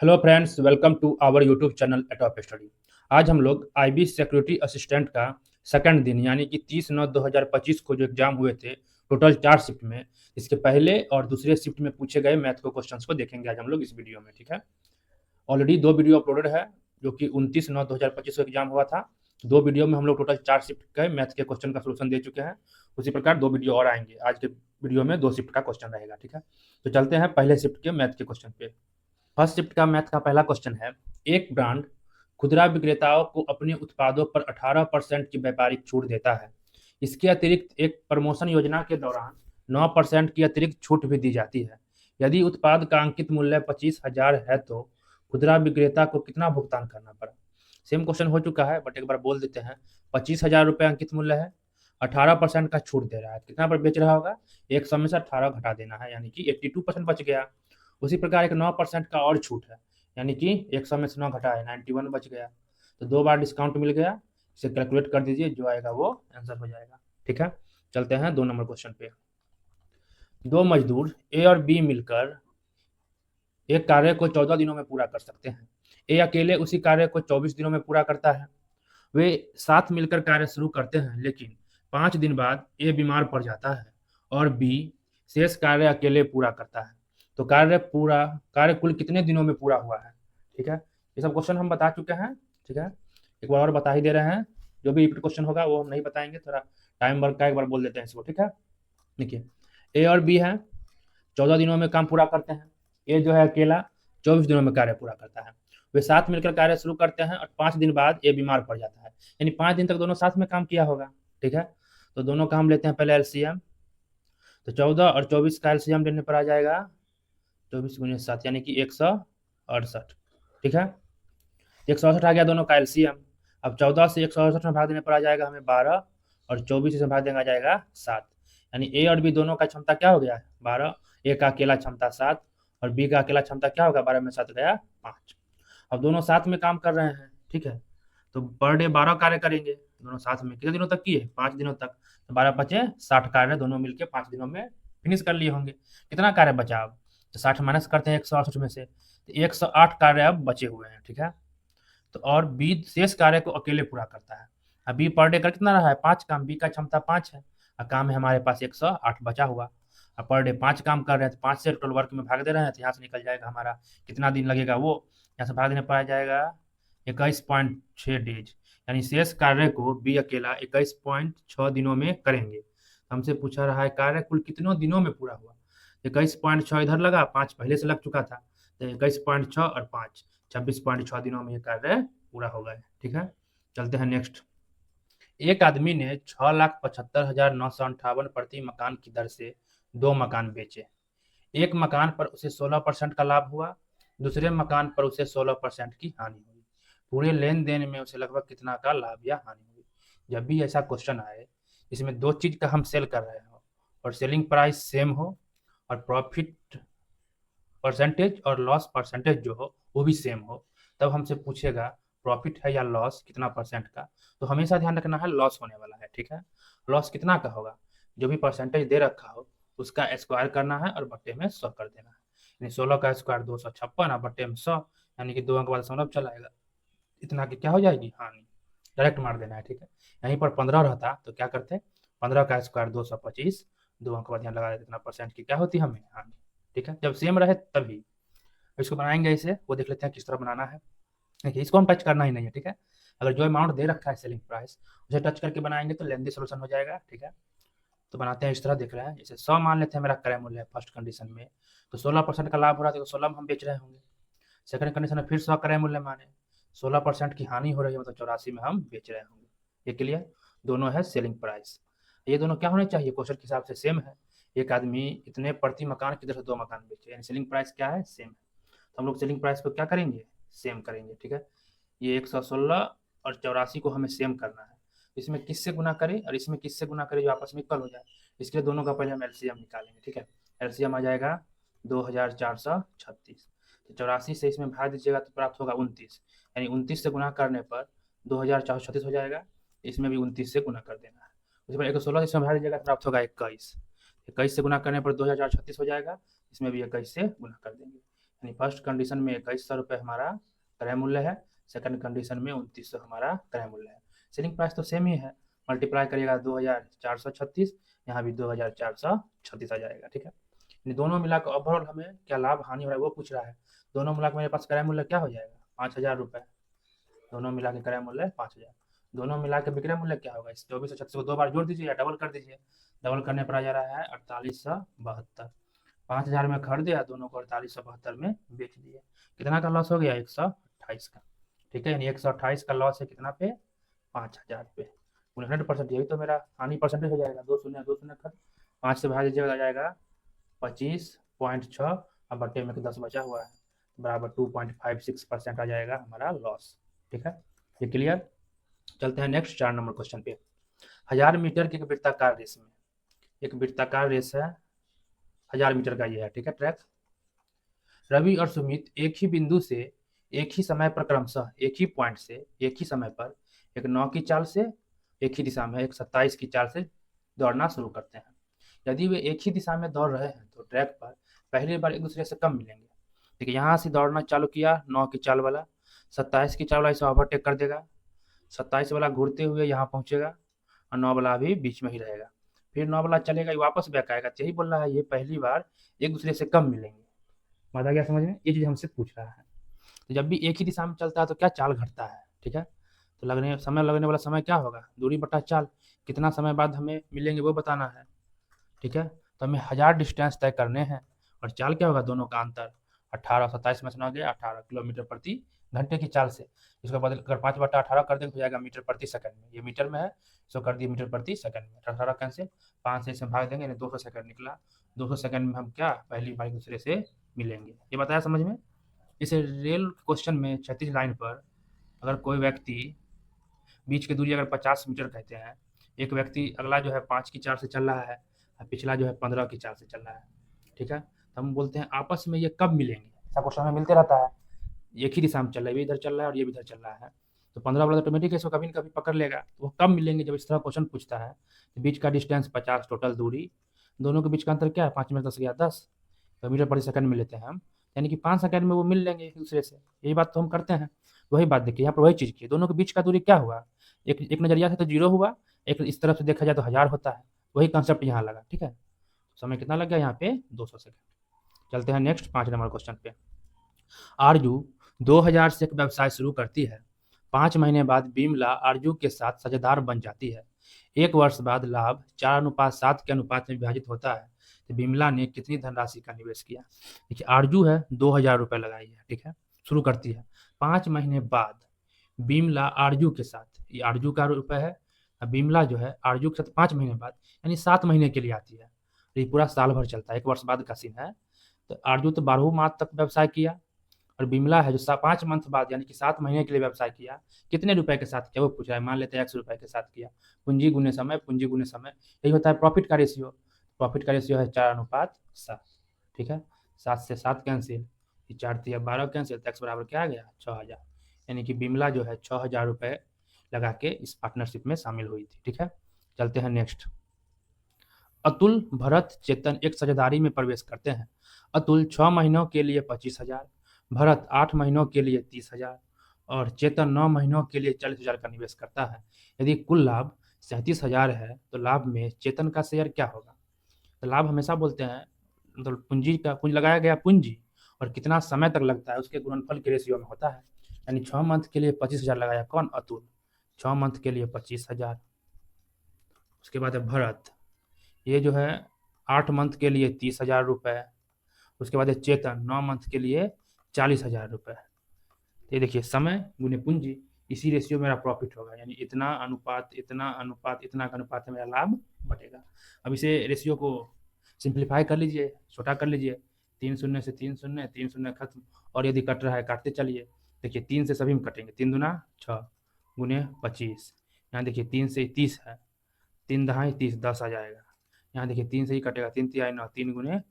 Hello friends, welcome to our YouTube channel atop study. आज हम लोग आईबी सिक्योरिटी असिस्टेंट का सेकंड दिन यानी कि 30/9/2025 को जो एग्जाम हुए थे टोटल 4 शिफ्ट में, इसके पहले और दूसरे शिफ्ट में पूछे गए मैथ को क्वेश्चंस को देखेंगे आज हम लोग इस वीडियो में। ठीक है, ऑलरेडी 2 वीडियो अपलोडेड है जो कि 29/9/2025 को एग्जाम हुआ था। 2 वीडियो में हम लोग टोटल 4 शिफ्ट के मैथ के क्वेश्चन का सोल्यूशन दे चुके हैं। उसी प्रकार 2 वीडियो और आएंगे। आज के वीडियो में 2 शिफ्ट का क्वेश्चन रहेगा। ठीक है, तो चलते हैं पहले शिफ्ट के मैथ के क्वेश्चन पे। फर्स्ट शिफ्ट का मैथ का पहला क्वेश्चन है, एक ब्रांड खुदरा विक्रेताओं को अपने उत्पादों पर 18% की व्यापारिक छूट देता है। इसके अतिरिक्त एक प्रमोशन योजना के दौरान 9% की अतिरिक्त छूट भी दी जाती है। यदि उत्पाद का अंकित मूल्य 25,000 है तो खुदरा विक्रेता को कितना भुगतान करना पड़ा। सेम क्वेश्चन हो चुका है बट एक बार बोल देते हैं। 25,000 रुपये अंकित मूल्य है, 18% का छूट दे रहा है, कितना पर बेच रहा होगा, 100 में से 18 घटा देना है यानी कि 82% बच गया। उसी प्रकार एक 9% का और छूट है यानी कि 100 में से 9 घटाए 91 बच गया। तो 2 बार डिस्काउंट मिल गया, इसे कैलकुलेट कर दीजिए, जो आएगा वो आंसर हो जाएगा। ठीक है, चलते हैं 2 नंबर क्वेश्चन पे। दो मजदूर ए और बी मिलकर एक कार्य को 14 दिनों में पूरा कर सकते हैं। ए अकेले उसी कार्य को 24 दिनों में पूरा करता है। वे साथ मिलकर कार्य शुरू करते हैं, लेकिन 5 दिन बाद ए बीमार पड़ जाता है और बी शेष कार्य अकेले पूरा करता है। तो कार्य कुल कितने दिनों में पूरा हुआ है। ठीक है, ये सब क्वेश्चन हम बता चुके हैं। ठीक है, एक बार और बता ही दे रहे हैं। जो भी रिपीट क्वेश्चन होगा वो हम नहीं बताएंगे, थोड़ा टाइम वर्क का एक बार बोल देते हैं इसको। ठीक है, देखिए, ए और बी है, 14 दिनों में काम पूरा करते हैं। ए जो है अकेला 24 दिनों में कार्य पूरा करता है। वे साथ मिलकर कार्य शुरू करते हैं और 5 दिन बाद ए बीमार पड़ जाता है, यानी 5 दिन तक दोनों साथ में काम किया होगा। ठीक है, तो दोनों का हम लेते हैं पहले एलसीएम। तो 14 और 24 का एलसीएम लेने पर आ जाएगा 24 × 7 यानी कि 168। ठीक है, 168 आ गया दोनों का एलसीएम। अब 14 से 168 में भाग देने पर आ जाएगा हमें 12 और 24 से भाग देंगे आ जाएगा 7। यानी ए और बी दोनों का क्षमता क्या हो गया, 12। ए का अकेला क्षमता 7 और बी का अकेला क्षमता क्या होगा, 12 में 7 गया 5। अब दोनों साथ में काम कर रहे हैं। ठीक है, तो पर डे 12 कार्य करेंगे दोनों साथ में। कितने दिनों तक किए, 5 दिनों तक। तो 12 बचे 60 कार्य, दोनों मिलके 5 दिनों में फिनिश कर लिए होंगे। कितना कार्य बचा अब, तो 60 माइनस करते हैं 168 में से, तो 108 कार्य अब बचे हुए हैं। ठीक है, तो और बी शेष कार्य को अकेले पूरा करता है। अब बी पर डे कर कितना रहा है, 5 काम। बी का क्षमता 5 है और काम है हमारे पास 108 बचा हुआ। अब पर डे 5 काम कर रहे हैं तो 5 से टोटल वर्क में भाग दे रहे हैं, तो यहाँ से निकल जाएगा हमारा कितना दिन लगेगा, वो यहाँ से भाग देने पर आ जाएगा 21.6 डेज। यानी शेष कार्य को बी अकेला 21.6 दिनों में करेंगे। हमसे पूछा रहा है कार्य कुल कितनों दिनों में पूरा हुआ। 21.6 इधर लगा, 5 पहले से लग चुका था, तो 21.6 और 5 26.6 दिनों में ये कार्य पूरा हो गया। ठीक है, चलते हैं नेक्स्ट। एक आदमी ने 6,75,958 प्रति मकान की दर से 2 मकान बेचे। एक मकान पर उसे 16% का लाभ हुआ, दूसरे मकान पर उसे 16% की हानि हुई। पूरे लेन देन में उसे लगभग कितना का लाभ या हानि हुई। जब भी ऐसा क्वेश्चन आए इसमें दो चीज का हम सेल कर रहे हो और सेलिंग प्राइस सेम हो और प्रॉफिट परसेंटेज और लॉस परसेंटेज जो हो वो भी सेम हो, तब हमसे पूछेगा प्रॉफिट है या लॉस कितना परसेंट का, तो हमेशा ध्यान रखना है लॉस होने वाला है। ठीक है, लॉस कितना का होगा, जो भी परसेंटेज दे रखा हो उसका स्क्वायर करना है और बट्टे में 100 कर देना है। यानी 16 का स्क्वायर 256 और बट्टे में 100, यानी कि 2 अंक बाद दशमलव चलाएगा, इतना की क्या हो जाएगी, हानि। डायरेक्ट मार देना है। ठीक है, यहीं पर 15 रहता तो क्या करते, 15 का स्क्वायर 225, 2 अंक बाद यहाँ लगा देते, इतना परसेंट की क्या होती हमें, हानि। ठीक है, जब सेम रहे तभी इसको बनाएंगे। इसे वो देख लेते हैं किस तरह बनाना है। देखिए, इसको हम टच करना ही नहीं है। ठीक है, अगर जो अमाउंट दे रखा है सेलिंग प्राइस उसे टच करके बनाएंगे तो लेंदी सोल्यूशन हो जाएगा। ठीक है, तो बनाते हैं इस तरह, दिख रहा है जैसे 100 मान लेते हैं मेरा क्रय मूल्य है फर्स्ट कंडीशन में, तो 16% का लाभ हो रहा है तो 16 में हम बेच रहे होंगे। सेकंड कंडीशन में फिर 100 क्रय मूल्य माने, 16% की हानि हो रही है मतलब 84 में हम बेच रहे होंगे। ये क्लियर, दोनों है सेलिंग प्राइस। ये दोनों क्या होने चाहिए, क्वेश्चन के हिसाब से सेम है। एक आदमी इतने प्रति मकान की तरह 2 मकान बेचे, यानी सेलिंग प्राइस क्या है, सेम है। तो हम लोग सेलिंग प्राइस को क्या करेंगे, सेम करेंगे। ठीक है, ये 116 और 84 को हमें सेम करना है। इसमें किससे गुना करें और इसमें किससे गुना करें जो आपस में इक्वल हो जाए, इसके लिए दोनों का पहले हम एलसीएम निकालेंगे। ठीक है, एलसीएम आ जाएगा 2436। तो 84 से इसमें भाग दीजिएगा तो प्राप्त होगा 29, यानी 29 से गुना करने पर 2436 हो जाएगा। इसमें भी 29 से गुना कर देना है। उसी पर 116 से इसमें भाग दीजिएगा तो प्राप्त होगा 21। 21 से गुना करने पर 2436 हो जाएगा, इसमें भी 21 से गुना कर देंगे, यानी फर्स्ट कंडीशन में 2100 रुपये हमारा क्रय मूल्य है, सेकंड कंडीशन में 2900 हमारा क्रय मूल्य है। सेलिंग प्राइस तो सेम ही है, मल्टीप्लाई करिएगा 2436, यहाँ भी 2436 आ जाएगा। ठीक है, यानी दोनों मिलाकर ओवरऑल हमें क्या लाभ हानि हो रहा है वो पूछ रहा है। दोनों मिलाकर मेरे पास क्रय मूल्य क्या हो जाएगा, 5000 रुपये। दोनों मिला के क्रय मूल्य 5000, दोनों मिला के विक्रय मूल्य क्या होगा, इस 2436 को 2 बार जोड़ दीजिए या डबल कर दीजिए। डबल करने पर आ जा रहा है 4872। 5000 में खरीदे या दोनों को 4872 में बेच दिए। कितना का लॉस हो गया, 128 का। ठीक है, यानी 128 का लॉस है कितना पे, 5000 पे। 100%, यही तो मेरा हानि परसेंटेज हो जाएगा। 2 शून्य 2 शून्य खत्म, 5 से भाग दीजिएगा आ जाएगा 25.6, अब बट्टे में 10 बचा हुआ है, बराबर 2.56% आ जाएगा हमारा लॉस। ठीक है, ये क्लियर। चलते हैं नेक्स्ट 4 नंबर क्वेश्चन पे। 1000 मीटर की एक वृत्ताकार रेस में, एक वृत्ताकार रेस है 1000 मीटर का ये है। ठीक है, ट्रैक। रवि और सुमित एक ही बिंदु से एक ही समय पर क्रमशः एक ही पॉइंट से एक ही समय पर एक 9 की चाल से, एक ही दिशा में एक 27 की चाल से दौड़ना शुरू करते हैं। यदि वे एक ही दिशा में दौड़ रहे हैं तो ट्रैक पर पहली बार एक दूसरे से कम मिलेंगे। ठीक है, यहाँ से दौड़ना चालू किया 9 की चाल वाला, 27 की चाल वाला इसे ओवरटेक कर देगा, 27 वाला घूरते हुए यहाँ पहुंचेगा और 9 वाला भी बीच में ही रहेगा। फिर 9 वाला चलेगा, ये वापस बैक आएगा। यही बोल रहा है ये पहली बार एक दूसरे से कम मिलेंगे। बात आ गया समझ में, ये चीज हमसे पूछ रहा है। तो जब भी एक ही दिशा में चलता है तो क्या चाल घटता है। ठीक है, तो लगने वाला समय क्या होगा, दूरी बटा चाल। कितना समय बाद हमें मिलेंगे वो बताना है। ठीक है, तो हमें 1000 डिस्टेंस तय करने हैं और चाल क्या होगा, दोनों का अंतर 18, 27 में सुना गया 18 किलोमीटर प्रति घंटे की चाल से। इसको बदल कर 5/18 कर देंगे तो जाएगा मीटर प्रति सेकंड में। ये मीटर में है, इसको कर दिए मीटर प्रति सेकंड में। 18 कैंसिल, 5 से इसमें भाग देंगे, 200 सेकंड निकला। 200 सेकंड में हम क्या पहली बार एक दूसरे से मिलेंगे। ये बताया समझ में। इस रेल क्वेश्चन में 36 लाइन पर अगर कोई व्यक्ति बीच की दूरी अगर 50 मीटर कहते हैं, एक व्यक्ति अगला जो है 5 की चाल से चल रहा है, पिछला जो है 15 की चाल से चल रहा है। ठीक है, तो हम बोलते हैं आपस में ये कब मिलेंगे। ऐसा क्वेश्चन हमें मिलते रहता है, एक ही दिशा में चल रहा है, ये इधर चल रहा है और ये भी इधर चल रहा है, तो 15 वाला ऑटोमेटिक इसको कभी न कभी पकड़ लेगा। तो वो कब मिलेंगे, जब इस तरह क्वेश्चन पूछता है। तो बीच का डिस्टेंस 50, टोटल दूरी, दोनों के बीच का अंतर क्या है, 5 में 10 गया 10, तो मीटर प्रति सेकंड में लेते हैं हम, यानी कि 5 सेकंड में वो मिल लेंगे एक दूसरे से। यही बात तो हम करते हैं। वही बात देखिए यहाँ पर, वही चीज़ की दोनों के बीच का दूरी क्या हुआ, एक नजरिया से तो 0 हुआ, एक इस तरफ से देखा जाए तो 1000 होता है। वही कंसेप्ट यहाँ लगा। ठीक है, समय कितना लग गया यहाँ पे, 200 सेकंड। चलते हैं नेक्स्ट 5 नंबर क्वेश्चन पे। आरजू 2000 से एक व्यवसाय शुरू करती है। 5 महीने बाद बिमला आरजू के साथ साझेदार बन जाती है। 1 वर्ष बाद लाभ 4:7 के अनुपात में विभाजित होता है। तो बिमला ने कितनी धनराशि का निवेश किया। देखिए आरजू है 2000 रुपये लगाई है। ठीक है, शुरू करती है। 5 महीने बाद बिमला आरजू के साथ, ये आरजू का रुपये है, बिमला जो है आरजू के साथ 5 महीने बाद यानी 7 महीने के लिए आती है। ये पूरा साल भर चलता है, 1 वर्ष बाद का सीन है। तो आरजू तो 12 माह तक व्यवसाय किया और बिमला है जो 5 मंथ बाद यानी कि 7 महीने के लिए व्यवसाय किया। कितने रुपए के साथ किया वो पूछ रहा है, मान लेते हैं 100 रुपए के साथ किया। पूंजी गुने समय, पूंजी गुने समय, यही होता है प्रॉफिट का रेशियो। प्रॉफिट का रेशियो है 4:7। ठीक है, 7 से 7 कैंसिल, 4 3 12 कैंसिल, टैक्स बराबर क्या आ गया, 6000। यानी कि बिमला जो है 6000 रुपये लगा के इस पार्टनरशिप में शामिल हुई थी। ठीक है, चलते हैं नेक्स्ट। अतुल, भरत, चेतन एक साझेदारी में प्रवेश करते हैं। अतुल 6 महीनों के लिए 25,000, भरत 8 महीनों के लिए 30,000 और चेतन 9 महीनों के लिए 40,000 का निवेश करता है। यदि कुल लाभ 37,000 है तो लाभ में चेतन का शेयर क्या होगा। तो लाभ हमेशा बोलते हैं मतलब पूंजी लगाया गया पूंजी और कितना समय तक लगता है उसके गुणनफल के रेशियो में होता है। यानी 6 मंथ के लिए 25,000 लगाया कौन, अतुल, 6 मंथ के लिए 25,000। उसके बाद है भरत, ये जो है 8 मंथ के लिए 30,000 रुपये। उसके बाद है चेतन, 9 मंथ के लिए 40,000 रुपये। ये देखिए समय गुने पूंजी, इसी रेशियो मेरा प्रॉफिट होगा, यानी इतना अनुपात इतना अनुपात इतना का अनुपात है मेरा लाभ बटेगा। अब इसे रेशियो को सिंप्लीफाई कर लीजिए, छोटा कर लीजिए, 3 शून्य से 3 शून्य, 3 शून्य खत्म। और यदि कट रहा है काटते चलिए, देखिए 3 से सभी में कटेंगे, 3 दूना 6 गुने 25। यहाँ देखिए 3 से 30 है, 3 दहाई 30, 10 आ जाएगा। यहाँ देखिए 3 से ही कटेगा, 3 तिहाई 9, 3 गुने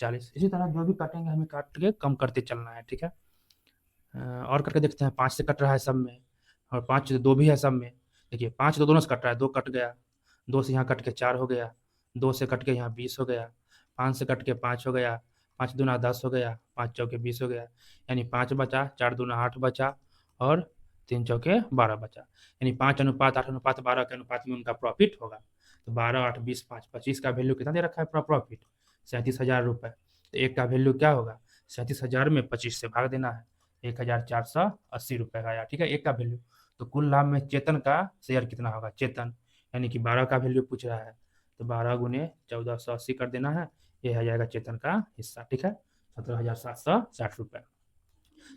40। इसी तरह जो भी काटेंगे हमें काट के कम करते चलना है। ठीक है, और करके देखते हैं। 5 से कट रहा है सब में और 5 से 2 भी है सब में। देखिए 5 तो दोनों से कट रहा है, 2 कट गया, 2 से यहाँ कट के 4 हो गया, 2 से कट के यहाँ 20 हो गया, 5 से कट के 5 हो गया, 5 दूना 10 हो गया, 5 चौके 20 हो गया, यानी 5 बचा, 4 दूना 8 बचा और 3 चौके 12 बचा, यानी 5:8:12 के अनुपात में उनका प्रॉफिट होगा। तो 12, 8, 20, 5, 25 का वैल्यू कितना दे रखा है प्रॉफिट? 37,000 रुपये। तो एक का वैल्यू क्या होगा? 37,000 में 25 से भाग देना है, 1,480 रुपये आया। ठीक है, एक का वैल्यू। तो कुल लाभ में चेतन का शेयर कितना होगा? चेतन यानी कि 12 का वैल्यू पूछ रहा है, तो 12 गुने 1480 कर देना है, ये आ जाएगा चेतन का हिस्सा। ठीक है, 17,760 रुपये।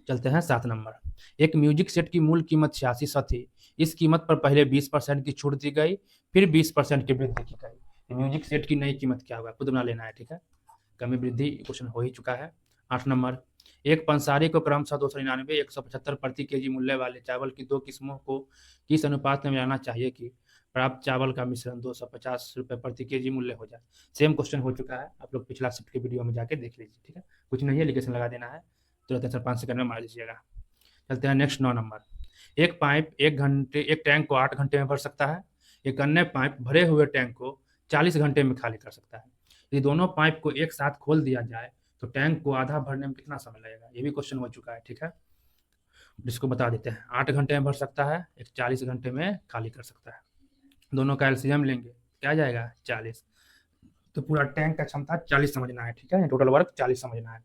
चलते हैं 7 नंबर। एक म्यूजिक सेट की मूल कीमत 8600 थी। इस कीमत पर पहले 20% की छूट दी गई, फिर 20% की वृद्धि की गई। म्यूजिक सेट की नई कीमत क्या होगा? खुद बना लेना है। ठीक है, कमी वृद्धि क्वेश्चन हो ही चुका है। 8 नंबर। एक पंसारी को क्रमशः 299, 175 प्रति केजी मूल्य वाले चावल की दो किस्मों को किस अनुपात में मिलाना चाहिए कि प्राप्त चावल का मिश्रण 250 रुपये प्रति केजी मूल्य हो जाए? सेम क्वेश्चन हो चुका है, आप लोग पिछला शिफ्ट के वीडियो में जाके देख लीजिए। ठीक है, कुछ नहीं है, एलिगेशन लगा देना है, तुरंत आंसर 5 सेकंड में मार दीजिएगा। चलते हैं नेक्स्ट 9 नंबर। एक पाइप एक टैंक को 8 घंटे में भर सकता है, एक अन्य पाइप भरे हुए टैंक को 40 घंटे में खाली कर सकता है। यदि दोनों पाइप को एक साथ खोल दिया जाए तो टैंक को आधा भरने में कितना समय लगेगा? ये भी क्वेश्चन हो चुका है। ठीक है, जिसको बता देते हैं। 8 घंटे में भर सकता है, एक 40 घंटे में खाली कर सकता है। दोनों का एलसीएम लेंगे, क्या जाएगा? 40। तो पूरा टैंक का क्षमता 40 समझना है। ठीक है, टोटल वर्क 40 समझना है।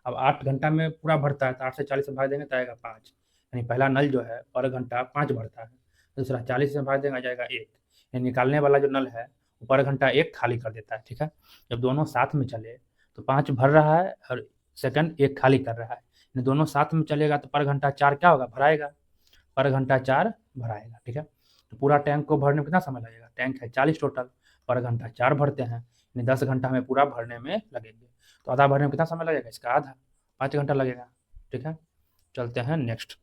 अब 8 घंटा में पूरा भरता है, तो 8 से 40 से भाग देंगे तो आएगा 5, यानी पहला नल जो है पर घंटा 5 भरता है। दूसरा 40 से भाग देंगे, आ जाएगा 1, यानी निकालने वाला जो नल है वो पर घंटा 1 खाली कर देता है। ठीक है, जब दोनों साथ में चले तो 5 भर रहा है और सेकंड 1 खाली कर रहा है, यानी दोनों साथ में चलेगा तो पर घंटा 4 क्या होगा? भराएगा, पर घंटा 4 भराएगा। ठीक है, तो पूरा टैंक को भरने में कितना समय लगेगा? टैंक है 40 टोटल, पर घंटा 4 भरते हैं, यानी 10 घंटा हमें पूरा भरने में लगेंगे। तो आधा भरने में कितना समय लगेगा? इसका आधा, 5 घंटा लगेगा। ठीक है, चलते हैं नेक्स्ट।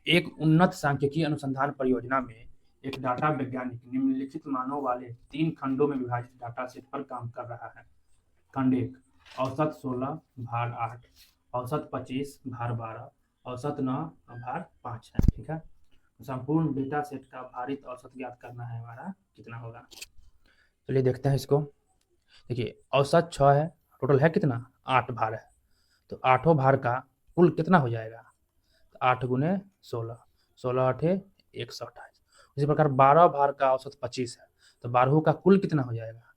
एक उन्नत सांख्यिकी अनुसंधान परियोजना में एक डाटा वैज्ञानिक निम्नलिखित मानों वाले 3 खंडों में विभाजित डाटा सेट पर काम कर रहा है। खंड 1 औसत 16 भार 8, औसत 25 भार 12, औसत 9 भार 5 है। ठीक है, संपूर्ण डेटा सेट का भारित औसत ज्ञात करना है, हमारा कितना होगा? चलिए देखते हैं इसको। देखिए, औसत 6 है, टोटल है कितना? 8 भार है, तो 8 भार का कुल कितना हो जाएगा? 8 गुने 16, 16 8 128। इसी प्रकार 12 भार का औसत 25 है, तो 12 का कुल कितना हो जाएगा?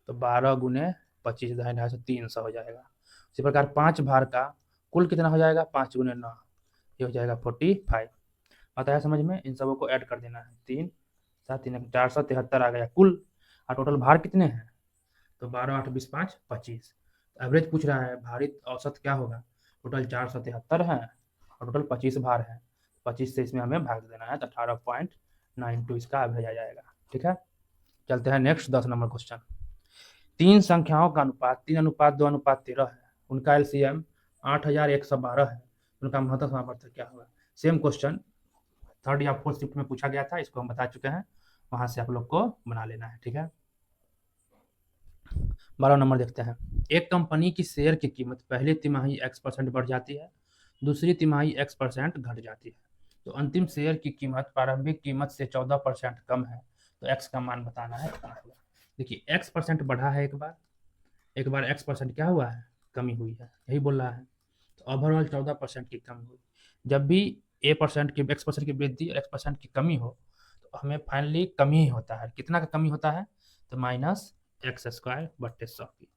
तो 12 गुने 25 250 300 हो जाएगा। इसी प्रकार 5 भार का कुल कितना हो जाएगा? 5 गुने 9, ये हो जाएगा 45। आता है समझ में? इन सबों को ऐड कर देना है, 3 7 3 473 आ गया कुल। और टोटल भार कितने हैं? तो 12 8 20 5 25। एवरेज पूछ रहा है, भारित औसत क्या होगा? टोटल 473 है और टोटल 25 भार है, 25 से इसमें हमें भाग देना है, तो 18.92 इसका एवरेज आ जाएगा। ठीक है, चलते हैं नेक्स्ट 10 नंबर क्वेश्चन। 3 संख्याओं का अनुपात 3:2:13 है, उनका एलसीएम 8112 है, उनका महत्तम सामर्थ्य क्या होगा? सेम क्वेश्चन 3rd या 4th शिफ्ट में पूछा गया था, इसको हम बता चुके हैं, वहां से आप लोग को बना लेना है। ठीक है, 12 नंबर देखते हैं। एक कंपनी की शेयर की कीमत पहली तिमाही X% बढ़ जाती है, दूसरी तिमाही X% घट जाती है, तो अंतिम शेयर की कीमत प्रारंभिक कीमत से 14% कम है, तो X का मान बताना है। देखिए, X% बढ़ा है, एक बार X% क्या हुआ है? कमी हुई है, यही बोल रहा है। तो ओवरऑल 14% की कमी हुई। जब भी X% की वृद्धि और X% की कमी हो तो हमें फाइनली कमी ही होता है। कितना का कमी होता है? तो -x²/100 की,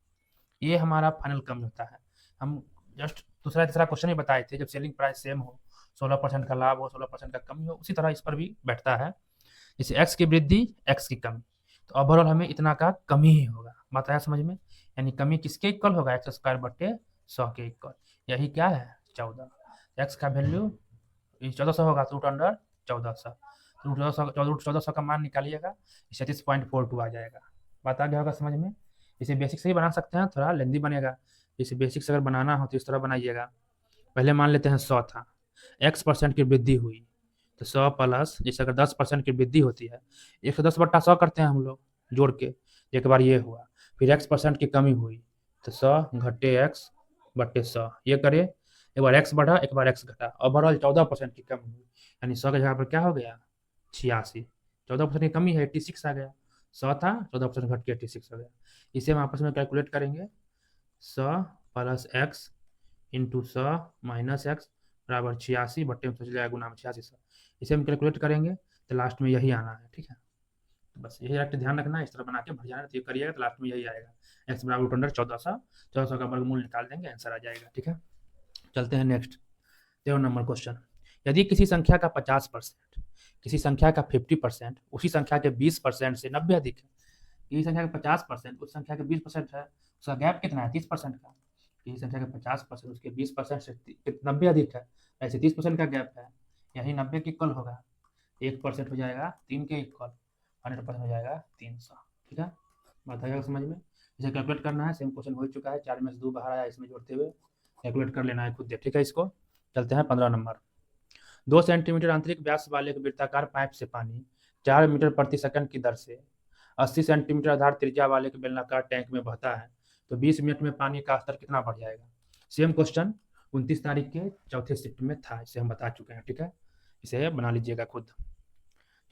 ये हमारा फाइनल कमी होता है। हम जस्ट दूसरा तीसरा क्वेश्चन ही बताए थे, जब सेलिंग प्राइस सेम हो, 16% का लाभ हो, 16% का कमी हो, उसी तरह इस पर भी बैठता है। जैसे x की वृद्धि, x की कमी, तो ओवरऑल हमें इतना का कमी ही होगा। बात आया समझ में? यानी कमी किसके इक्वल होगा? x²/100 के इक्वल। यही क्या है? 14। x का वैल्यू 1400 होगा, तो √अंडर 1400, 1400 का मान निकालिएगा, 37.42 आ जाएगा। बात आ गया होगा समझ में? इसे बेसिक से ही बना सकते हैं, थोड़ा लेंदी बनेगा। इसे बेसिक से अगर बनाना हो तो इस तरह बनाइएगा। पहले मान लेते हैं 100 था, x% की वृद्धि हुई, तो 100 प्लस, जैसे अगर 10% की वृद्धि होती है, 110/100 करते हैं हम लोग जोड़ के, एक बार ये हुआ। फिर x% की कमी हुई, तो 100 घटे x/100, ये करे, एक बार x बढ़ा, एक बार x घटा, ओवरऑल 14% की कमी हुई, यानी 100 की जगह पर क्या हो गया? 86। 14% की कमी है, 86 आ गया। 100 था, 14% घट के 86 हो गया। इसे हम आपस में कैलकुलेट करेंगे। 100 plus x into 100 minus x बराबर 86 बट्टे में तो चल जाएगा गुना में 8600। इसे हम कैलकुलेट करेंगे तो लास्ट में यही आना है, ठीक है। तो बस यही रख ध्यान रखना है, इस तरह बना के भर जाना, तो ये करिएगा तो लास्ट में यही आएगा। एक्स बराबर रूट अंडर 1400, 1400 का वर्गमूल निकाल देंगे, आंसर आ जाएगा, ठीक है। चलते हैं नेक्स्ट 7 नंबर क्वेश्चन। यदि किसी संख्या का 50%, किसी संख्या का 50%, उसी संख्या के 20% से 90 अधिक है। किसी संख्या का 50%, उस संख्या का 20% है, उसका गैप कितना है 30% का। किसी संख्या का 50%, उसके 20% से 90 अधिक है, ऐसे 30% का गैप है, यही 90 के इक्वल होगा। 1% हो जाएगा 3 के इक्वल, 100% हो जाएगा 300, ठीक है। बात आएगा समझ में। इसे कैलकुलेट करना है, सेम क्वेश्चन हो चुका है, 4 में से 2 बाहर आया, इसमें जोड़ते हुए कैलकुलेट कर लेना है खुद, ठीक है इसको। चलते हैं 15 नंबर। 2 सेंटीमीटर आंतरिक व्यास वाले एक वृत्ताकार पाइप से पानी 4 मीटर प्रति सेकंड की दर से 80 सेंटीमीटर आधार त्रिज्या वाले एक बेलनाकार टैंक में बहता है, तो 20 मिनट में पानी का स्तर कितना बढ़ जाएगा। सेम क्वेश्चन 29 तारीख के चौथे शिफ्ट में था, इसे हम बता चुके हैं, ठीक है। इसे बना लीजिएगा खुद।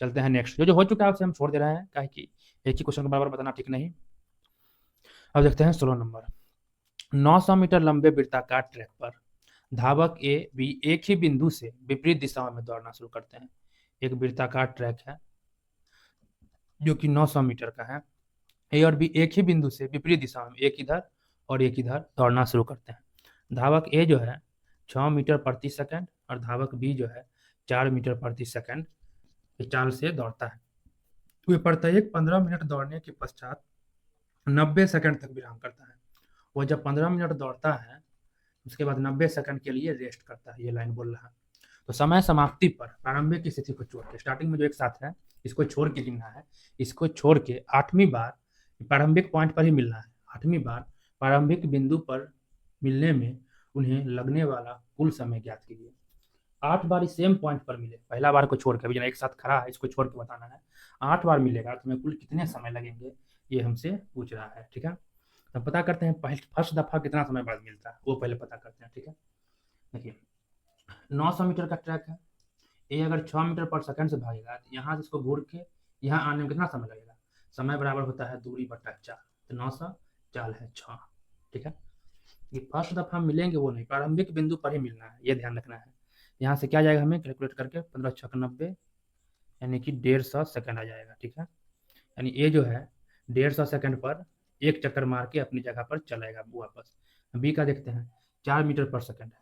चलते हैं नेक्स्ट। जो जो हो चुका है उसे हम छोड़ दे रहे हैं, क्या कि एक ही क्वेश्चन को बार बार बताना ठीक नहीं। अब देखते हैं 16 नंबर। 900 मीटर लंबे वृत्ताकार ट्रैक पर धावक ए बी एक ही बिंदु से विपरीत दिशाओं में दौड़ना शुरू करते हैं। एक वृत्ताकार ट्रैक है जो कि 900 मीटर का है। ए और बी एक ही बिंदु से विपरीत दिशा में, एक इधर और एक इधर, दौड़ना शुरू करते हैं। धावक ए जो है 6 मीटर प्रति सेकंड और धावक बी जो है 4 मीटर प्रति सेकंड की चाल से दौड़ता है। वे प्रत्येक 15 मिनट दौड़ने के पश्चात 90 सेकंड तक विराम करता है। वो जब 15 मिनट दौड़ता है उसके बाद 90 सेकंड के लिए रेस्ट करता है, ये लाइन बोल रहा है। तो समय समाप्ति पर प्रारंभिक की स्थिति को छोड़ के, स्टार्टिंग में जो एक साथ है इसको छोड़ के गिनना है, इसको छोड़ के 8वीं बार प्रारंभिक पॉइंट पर ही मिलना है। 8वीं बार प्रारंभिक बिंदु पर मिलने में उन्हें लगने वाला कुल समय ज्ञात कीजिए। 8 बार इस सेम पॉइंट पर मिले, पहला बार को छोड़ के, एक साथ खड़ा है इसको छोड़ के बताना है। 8 बार मिलेगा तो कुल कितने समय लगेंगे ये हमसे पूछ रहा है, ठीक है। तो पता करते हैं फर्स्ट दफा कितना समय बाद मिलता है, वो पहले पता करते हैं, ठीक है। देखिए 900 मीटर का ट्रैक है, ए अगर 6 मीटर पर सेकंड से भागेगा तो यहाँ से इसको घूर के यहाँ आने में कितना समय लगेगा। समय बराबर होता है दूरी बटा 4, तो 900 4 है 6, ठीक है। ये फर्स्ट दफा मिलेंगे वो नहीं, प्रारंभिक बिंदु पर ही मिलना है, ये ध्यान रखना है। यहाँ से क्या जाएगा हमें कैलकुलेट करके 15 छक 90, यानी कि 150 सेकंड आ जाएगा, ठीक है। यानी ए जो है 150 सेकंड पर एक चक्कर मार के अपनी जगह पर चलेगा वापस। बी का देखते हैं 4 मीटर पर सेकंड है,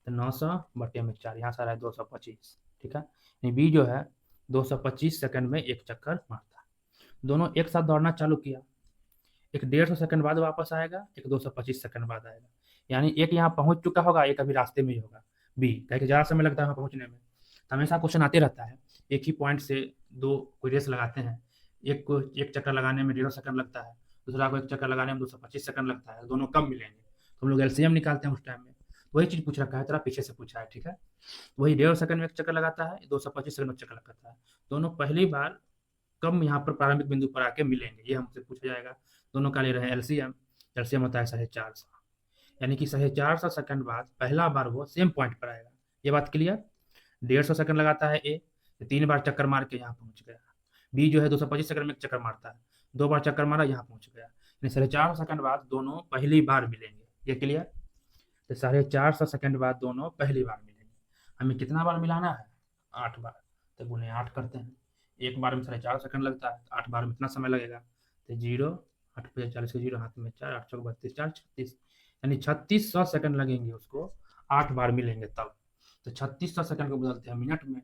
तो 900 बटे में 4, यहाँ से आ रहा है 225, ठीक है। यानी बी जो है 225 सेकंड में एक चक्कर मारता है। दोनों एक साथ दौड़ना चालू किया, एक 150 सेकंड बाद वापस आएगा, एक 225 सेकंड बाद आएगा। यानी एक यहाँ पहुंच चुका होगा, एक अभी रास्ते में ही होगा बी, कहे ज़्यादा समय लगता है वहाँ पहुंचने में। तो हमेशा क्वेश्चन आते रहता है, एक ही पॉइंट से दो कोई रेस लगाते हैं, एक को एक चक्कर लगाने में 1.5 सेकंड लगता है, दूसरा को एक चक्कर लगाने में 225 सेकंड लगता है, दोनों कब मिलेंगे। तो हम लोग एलसीएम निकालते हैं उस टाइम में, वही चीज़ पूछ रखा है, तेरा पीछे से पूछा है, ठीक है। वही 1.5 सेकंड में एक चक्कर लगाता है, 225 सेकंड में चक्कर लगाता है, दोनों पहली बार कब यहाँ पर प्रारंभिक बिंदु पर आके मिलेंगे, ये हमसे पूछा जाएगा। दोनों का ले रहे हैं एलसीएम, एलसीएम होता है 450, यानी कि 450 सेकंड बाद पहला बार वो सेम पॉइंट पर आएगा। ये बात क्लियर। 150 सेकंड लगाता है ए, 3 बार चक्कर मार के यहाँ पहुंच गया। बी जो है 225 सेकंड में एक चक्कर मारता है, 2 बार चक्कर मारा यहाँ पहुंच गया, यानी 450 सेकंड बाद दोनों पहली बार मिलेंगे, ये क्लियर। तो 450 सेकंड बाद दोनों पहली बार मिलेंगे। हमें कितना बार मिलाना है 8 बार, तो गुने 8 करते हैं। एक बार में 450 सेकंड लगता है, 8 बार में कितना समय लगेगा, तो 0 8 5 40 0 हाथ में 4 8 चौक 32 4 36, यानी 3600 सेकंड लगेंगे उसको 8 बार मिलेंगे तब। तो 3600 सेकंड को बदलते हैं मिनट में,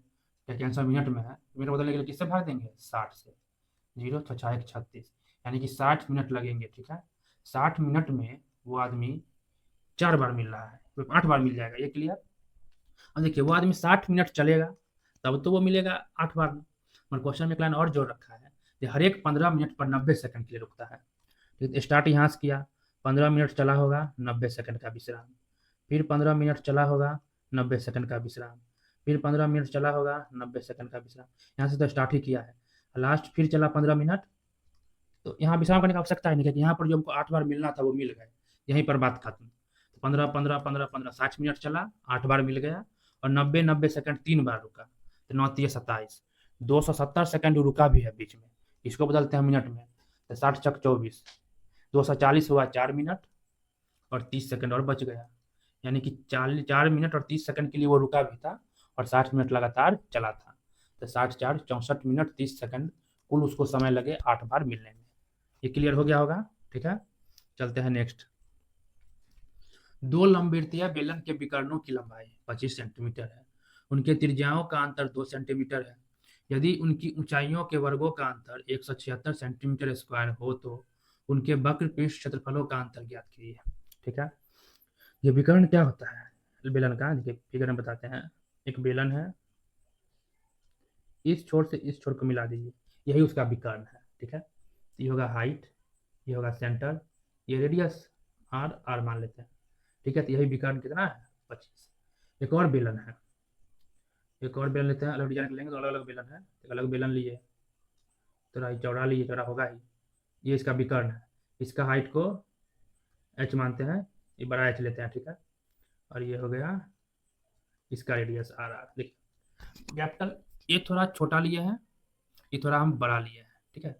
क्या आंसर मिनट में है, मिनट बदलने के लिए किससे भाग देंगे 60 से, 0 6 1 36, यानी कि 60 मिनट लगेंगे, ठीक है। 60 मिनट में वो आदमी 4 बार मिल रहा है, तो 8 बार मिल जाएगा, ये क्लियर। अब देखिए वो आदमी 60 मिनट चलेगा तब तो वो मिलेगा 8 बार में, और क्वेश्चन में एक लाइन और जोड़ रखा है कि हर एक 15 मिनट पर 90 सेकंड के लिए रुकता है। तो स्टार्ट यहाँ से किया, 15 मिनट चला होगा 90 सेकंड का विश्राम, फिर 15 मिनट चला होगा 90 सेकंड का विश्राम, फिर 15 मिनट चला होगा 90 सेकंड का विश्राम। यहाँ से तो स्टार्ट ही किया है, लास्ट फिर चला 15 मिनट, तो यहाँ विश्राम करने की आवश्यकता है नहीं, क्योंकि यहाँ पर जो हमको 8 बार मिलना था वो मिल गए, यहीं पर बात खत्म। 15 15 15 15 60 मिनट चला, 8 बार मिल गया, और 90 90 सेकंड 3 बार रुका, तो 9 3 27, 270 सेकंड रुका भी है बीच में, इसको बदलते हैं मिनट में, तो 60 चक 24, 240 हुआ 4 मिनट और 30 सेकंड और बच गया, यानी कि 4 मिनट और 30 सेकंड के लिए वो रुका भी था और 60 मिनट लगातार चला था। तो 60 4 64 मिनट 30 सेकंड कुल उसको समय लगे 8 बार मिलने में। ये क्लियर हो गया होगा, ठीक है। चलते हैं नेक्स्ट। दो लंबवृत्तीय बेलन के विकर्णों की लंबाई 25 सेंटीमीटर है, उनके त्रिज्याओं का अंतर 2 सेंटीमीटर है। यदि उनकी ऊंचाइयों के वर्गों का अंतर 176 सेंटीमीटर स्क्वायर हो तो उनके वक्र पृष्ठ क्षेत्रफलों का अंतर ज्ञात कीजिए, ठीक है। ये विकर्ण क्या होता है बेलन का, देखिए फिगर में बताते हैं। एक बेलन है, इस छोर से इस छोर को मिला दीजिए, यही उसका विकर्ण है, ठीक है। ये होगा हाइट, ये होगा सेंटर, ये रेडियस आर आर मान लेते हैं, ठीक है। तो यही विकर्ण कितना है 25। एक और बेलन है, एक और बेलन लेते हैं, अलग डिजाइन लेंगे तो अलग अलग बेलन है। एक अलग बेलन लिए, थोड़ा चौड़ा लिए, चौड़ा होगा ही, ये इसका विकर्ण है। इसका हाइट को एच मानते हैं, ये बड़ा एच लेते हैं, ठीक है। और ये हो गया इसका रेडियस आर आर। देखिए कैपिटल ये थोड़ा छोटा लिए हैं, ये थोड़ा हम बड़ा लिए हैं, ठीक है।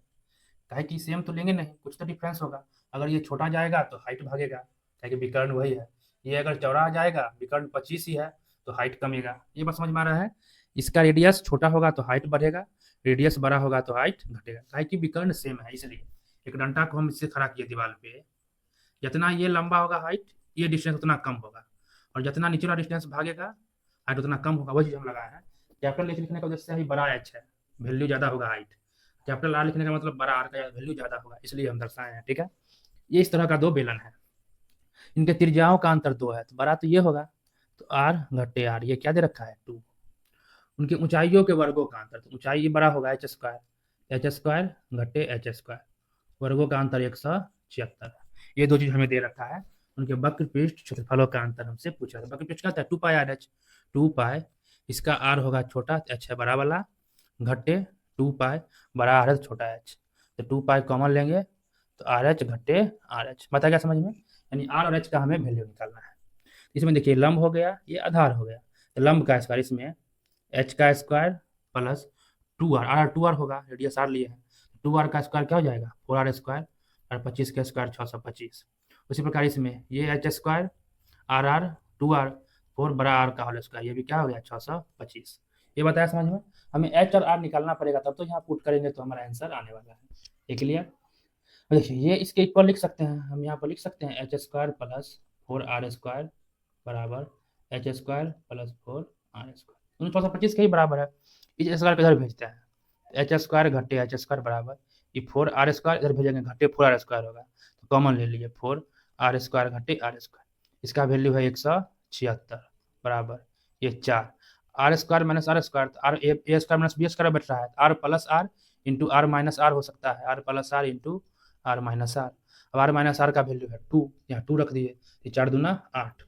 काहे कि सेम तो लेंगे नहीं, कुछ तो डिफरेंस होगा। अगर ये छोटा जाएगा तो हाइट भागेगा, काहे कि विकर्ण वही है। ये अगर चौड़ा आ जाएगा, विकर्ण 25 ही है, तो हाइट कमेगा। ये बात समझ में आ रहा है। इसका रेडियस छोटा होगा तो हाइट बढ़ेगा, रेडियस बड़ा होगा तो हाइट घटेगा, काहे कि विकर्ण सेम है। इसलिए एक डंडा को हम इससे खड़ा किए दीवार पे, जितना ये लंबा होगा हाइट, ये डिस्टेंस उतना कम होगा, और जितना नीचे वाला डिस्टेंस भागेगा हाइट उतना कम होगा। वही चीज हम लगाया है। कैपिटल एच लिखने का उद्देश्य है बड़ा एच है, वैल्यू ज्यादा होगा हाइट। कैपिटल आर लिखने का मतलब बड़ा आर का वैल्यू ज्यादा होगा, इसलिए हम दर्शाए हैं, ठीक है। ये इस तरह का दो बेलन है, इनके त्रिज्याओं का अंतर 2 है, तो बड़ा तो ये होगा, तो आर घटे आर, ये क्या दे रखा है 2। उनकी ऊंचाइयों के वर्गों का अंतर, तो ऊंचाई ये बड़ा होगा एच स्क्वायर घटे एच स्क्वायर, वर्गों का अंतर 176। ये दो चीज हमें दे रखा है। उनके वक्र पृष्ठ क्षेत्रफलों का अंतर हमसे पूछा था। वक्र पृष्ठ क्या होता है 2 पाई आर एच, 2 पाई इसका आर होगा छोटा, एच है बड़ा वाला, घटे 2 पाई बड़ा आर है छोटा एच, तो 2 पाई कॉमन लेंगे तो आर एच घटे आर एच। बता गया समझ में, यानी आर और एच का हमें वैल्यू निकालना है। इसमें देखिए लंब हो गया, ये आधार हो गया, तो लंब का स्क्वायर इसमें एच का square plus 2 R, R 2 R होगा, रेडियस आर लिए है, 2 आर का स्क्वायर क्या हो जाएगा 4 आर स्क्वायर, और 25 का स्क्वायर 625। उसी प्रकार इसमें ये H square R R 2 R 4 बड़ा आर का होल स्क्वायर, ये भी क्या हो गया 625। ये बताया समझ में। हमें एच और आर निकालना पड़ेगा, तब तो यहाँ पुट करेंगे तो हमारा आंसर आने वाला है। ये क्लियर। देखिए ये इसके इक्वल लिख सकते हैं, हम यहाँ पर लिख सकते हैं H square plus 4 R square बराबर H square plus 4 R square, दोनों 625 के ही बराबर है। इस स्क्वायर को इधर भेजते हैं, एच स्क्वायर घटे एच स्क्वायर बराबर ये 4 आर स्क्वायर, इधर भेजेंगे घटे 4 आर स्क्वायर होगा, तो कॉमन ले लीजिए 4 आर स्क्वायर घटे आर स्क्वायर, इसका वैल्यू है 176 बराबर ये 4 R square minus R square, R A square minus B square बैठ रहा है, R plus R into R minus R हो सकता है, R plus R into R minus R. अब आर माइनस आर का वैल्यू है 2, यहाँ 2 रख दिए, तो 4 दूना 8,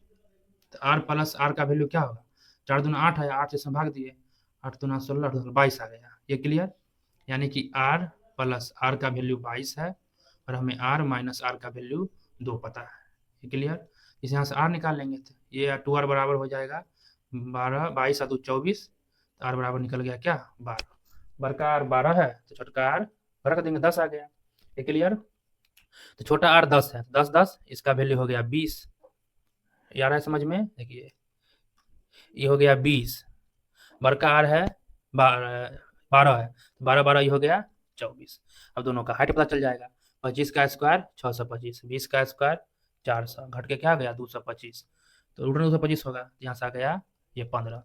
तो आर प्लस आर का वैल्यू क्या होगा 4 दूना 8 है, 8 से भाग दिए, 8 दूना 16, 8 दूना 22 आ गया। ये क्लियर, यानी कि आर प्लस आर का वैल्यू 22 है और हमें आर माइनस आर का वैल्यू 2 पता है। ये क्लियर। इस यहाँ से आर निकाल लेंगे तो ये 2 आर बराबर हो जाएगा 12, 22 और 24, तो आर बराबर निकल गया क्या 12। बड़का आर 12 है तो छोटका आर रख देंगे 10 आ गया। ये क्लियर। तो छोटा आर 10 है, 10 10 इसका वैल्यू हो गया 20। यार है समझ में। देखिए ये हो गया 20, बड़का आर है 12 है, 12 12 ये हो गया 24। अब दोनों का हाइट पता चल जाएगा, 25 का स्क्वायर 625, 20 का स्क्वायर 400, घट के क्या आ गया 225, तो रूट 225 होगा, यहाँ से आ गया ये 15।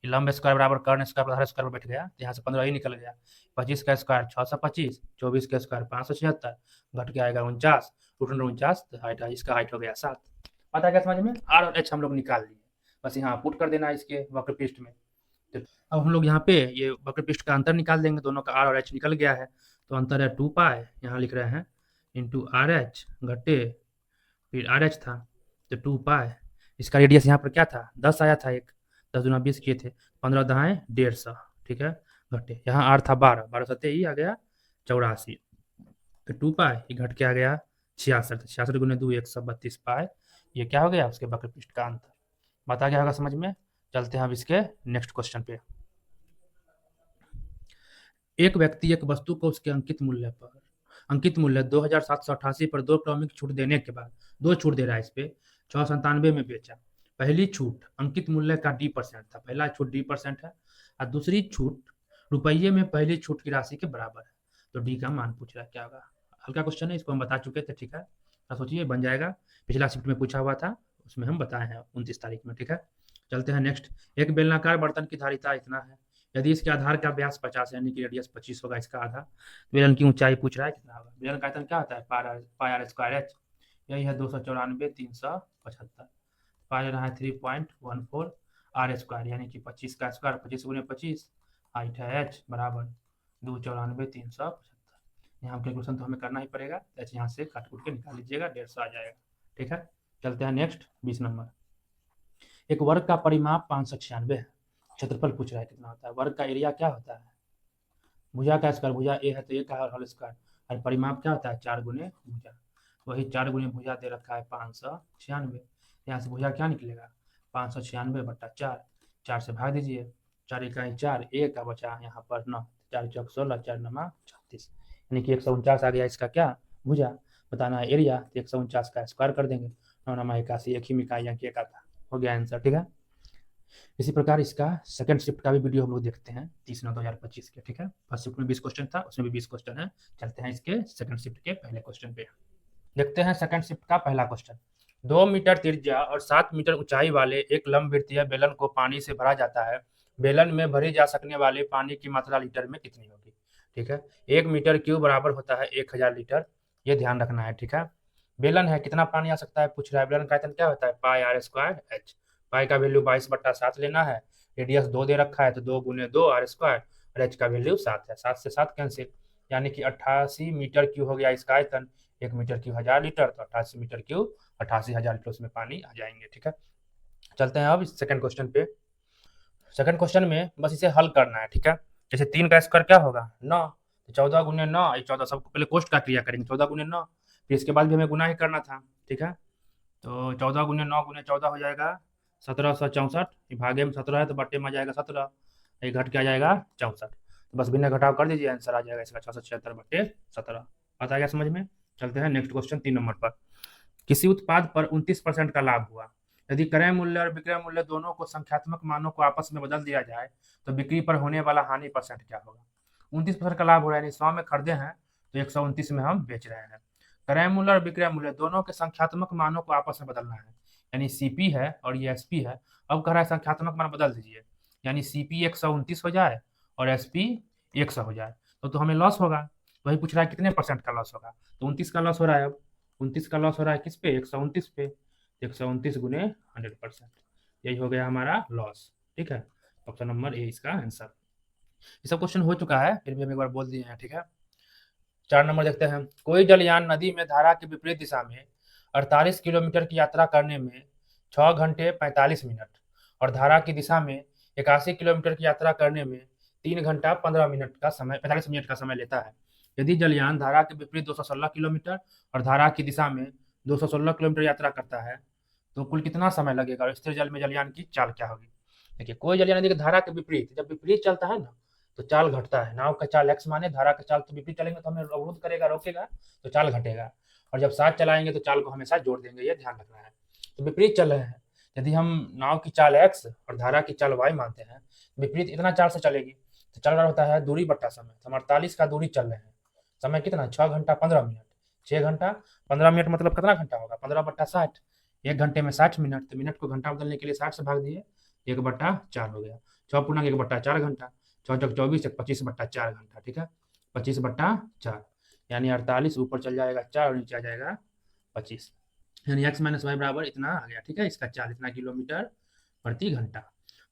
लंब स्क्वायर बराबर कर्ण स्क्वायर आधार स्क्वायर बैठ गया, यहाँ से 15 ही निकल गया। 25 का स्क्वायर 625, 24 का स्क्वायर 576, घट के आएगा 49, रूट 49, तो हाइट इसका हाइट हो गया 7। पता है क्या समझ में। आर और एच हम लोग निकाल लिए, बस यहाँ पुट कर देना इसके वक्र पृष्ठ में। तो अब हम लोग यहाँ पे ये वक्र पृष्ठ का अंतर निकाल देंगे, दोनों का आर और एच निकल गया है, तो अंतर है 2 पाई, यहाँ लिख रहे हैं इंटू आर एच घटे फिर आर एच था, तो 2 पाई इसका रेडियस यहाँ पर क्या था 10 आया था, एक 10 दूना 20 किए थे, 15 दहाएं 150, ठीक है, घटे यहाँ आर था 12, 12 सत्ते ही आ गया 84, तो 2 पाई ये घट के आ गया 66, 66 गुने 2 132 पाई, ये क्या हो गया उसके वक्र पृष्ठ का अंतर। बता गया होगा समझ में। चलते हैं अब इसके नेक्स्ट क्वेश्चन पे। एक व्यक्ति एक वस्तु को उसके अंकित मूल्य पर अंकित मूल्य 2788 पर 2 क्रमिक छूट देने के बाद 2 छूट दे रहा है इस पे 697 में बेचा। पहली छूट अंकित मूल्य का D% था, पहला छूट D% है और दूसरी छूट रुपये में पहली छूट की राशि के बराबर है। तो डी का मान पूछ रहा है क्या होगा। हल्का क्वेश्चन है, इसको हम बता चुके थे, ठीक है। तो सोचिए बन जाएगा, पिछला शिफ्ट में पूछा हुआ था, उसमें हम बताए हैं 29 तारीख में, ठीक है। चलते हैं नेक्स्ट। एक बेलनाकार बर्तन की धारिता इतना है, यदि इसके आधार का व्यास 50 यानी कि रेडियस 25 होगा इसका आधा, बेलन की ऊंचाई पूछ रहा है कितना होगा। बेलन का आयतन क्या होता है, पाई आर स्क्वायर एच, यही है 294 375, पाई रहा है 3.14 आर स्क्वायर यानी कि 25 का स्क्वायर, 25 गुने 25, हाइट है एच बराबर 294 375। यहाँ कैलकुलेशन तो हमें करना ही पड़ेगा, एच यहाँ से काट कूट के निकाल लीजिएगा, 150 आ जाएगा, ठीक है। चलते हैं नेक्स्ट 20 नंबर। एक वर्ग का परिमाप 596 है, क्षेत्रफल पूछ रहा है कितना होता है। वर्ग का एरिया क्या होता है, भुजा का स्क्वायर, भुजा ए है तो ए का होल स्क्वायर, और परिमाप क्या होता है 4 गुने भुजा, वही 4 गुने भुजा दे रखा है 596। यहाँ से भुजा क्या निकलेगा 596 बट्टा 4, 4 से भाग दीजिए, 4 इकाई 4, ए का बचा यहाँ पर 9, 4 चौक 16, 4 नमा 36, यानी कि 149 आ गया इसका क्या भुजा। बताना है एरिया, तो 149 का स्क्वायर कर देंगे, 9 नमा 81, एक ही इकाई यहाँ की एक आता हो गया आंसर, ठीक है। इसी प्रकार इसका सेकंड शिफ्ट का भी वीडियो हम लोग देखते हैं 30/9/2025 के, ठीक है। फर्स्ट शिफ्ट में 20 क्वेश्चन था, उसमें भी 20 क्वेश्चन है। चलते हैं इसके सेकंड शिफ्ट के पहले क्वेश्चन पे, देखते हैं सेकंड शिफ्ट का पहला क्वेश्चन। 2 मीटर त्रिज्या और 7 मीटर ऊंचाई वाले एक लंबवृत्तीय बेलन को पानी से भरा जाता है। बेलन में भरी जा सकने वाले पानी की मात्रा लीटर में कितनी होगी, ठीक है। 1 मीटर क्यूब बराबर होता है 1000 लीटर, ये ध्यान रखना है, ठीक है। बेलन है, कितना पानी आ सकता है पूछ रहा है। बेलन का आयतन क्या होता है पाई आर स्क्वायर एच, पाई का वैल्यू 22/7 लेना है, रेडियस 2 दे रखा है तो 2 गुने 2 आर स्क्वायर, और एच का वैल्यू 7 है, 7 से 7 कैंसिल, यानी कि 88 मीटर क्यूब हो गया इसका आयतन। 1 मीटर क्यूब 1000 लीटर, तो 88 मीटर क्यूब 88,000 लीटर उसमें पानी आ जाएंगे, ठीक है। चलते हैं अब सेकंड क्वेश्चन पे। सेकंड क्वेश्चन में बस इसे हल करना है, ठीक है। जैसे 3 का स्क्वायर क्या होगा 9, तो 14 गुने 9, 14 सबको पहले कोष्ट का क्रिया करेंगे, 14 गुने 9, फिर इसके बाद भी हमें गुना ही करना था, ठीक है। तो 14 गुने 9 गुने 14 हो जाएगा 1764, भागे में 17 है तो बट्टे में आ जाएगा 17, ये घट के आ जाएगा 64, तो बस भिन्न घटाव कर दीजिए, आंसर आ जाएगा इसका 676/17। बात आ गया समझ में। चलते हैं नेक्स्ट क्वेश्चन 3 नंबर पर। किसी उत्पाद पर 29% का लाभ हुआ, यदि क्रय मूल्य और विक्रय मूल्य दोनों को संख्यात्मक मानों को आपस में बदल दिया जाए तो बिक्री पर होने वाला हानि परसेंट क्या होगा। 29% का लाभ हो रहा है, यानी 100 में खरीदे हैं तो 129 में हम बेच रहे हैं। क्रय मूल्य और विक्रय मूल्य दोनों के संख्यात्मक मानों को आपस में बदलना है, यानी सीपी है और ये एसपी है। अब कह रहा है संख्यात्मक मान बदल दीजिए, यानी सीपी 129 हो जाए और एसपी 100 हो जाए, तो हमें लॉस होगा। वही पूछ रहा है कितने परसेंट का लॉस होगा, तो 29 का लॉस हो रहा है। अब 29 का लॉस हो रहा है किस पे 129 पे, 129 गुने 100%, यही हो गया हमारा लॉस, ठीक है। ऑप्शन नंबर ए इसका आंसर। ये सब क्वेश्चन हो चुका है, फिर भी हम एक बार बोल दिए हैं, ठीक है। 4 नंबर देखते हैं। कोई जलयान नदी में धारा के विपरीत दिशा में 48 किलोमीटर की यात्रा करने में 6 घंटे 45 मिनट और धारा की दिशा में 81 किलोमीटर की यात्रा करने में 3 घंटा 15 मिनट का समय 45 मिनट का समय लेता है। यदि जलयान धारा के विपरीत 216 किलोमीटर और धारा की दिशा में 216 किलोमीटर यात्रा करता है तो कुल कितना समय लगेगा और स्थिर जल में जलयान की चाल क्या होगी। देखिए कोई जलयान नदी की धारा के विपरीत, जब विपरीत चलता है ना तो चाल घटता है। नाव का चाल एक्स माने, धारा का चाल तो विपरीत चलेंगे तो हमें अवरुद्ध करेगा, रोकेगा, तो चाल घटेगा, और जब साथ चलाएंगे तो चाल को हमेशा जोड़ देंगे, ये ध्यान रखना है। तो विपरीत चल रहे हैं, यदि हम नाव की चाल एक्स और धारा की चाल वाई मानते हैं, विपरीत इतना चाल से चलेगी तो चल रहा होता है दूरी बट्टा समय, तो हम 48 का दूरी चल रहे हैं, समय कितना 6 घंटा 15 मिनट, 6 घंटा 15 मिनट मतलब कितना घंटा होगा 15/60, 1 घंटे में 60 मिनट, तो मिनट को घंटा बदलने के लिए 60 से भाग दिए, 1/4 हो गया, 6 × 1/4 घंटा, 6 × 24 25/4 घंटा, ठीक है, 25/4, यानी 48 ऊपर चल जाएगा 4 और नीचे आ जाएगा 25, यानी x - y बराबर इतना आ गया, ठीक है। इसका चाल इतना किलोमीटर प्रति घंटा।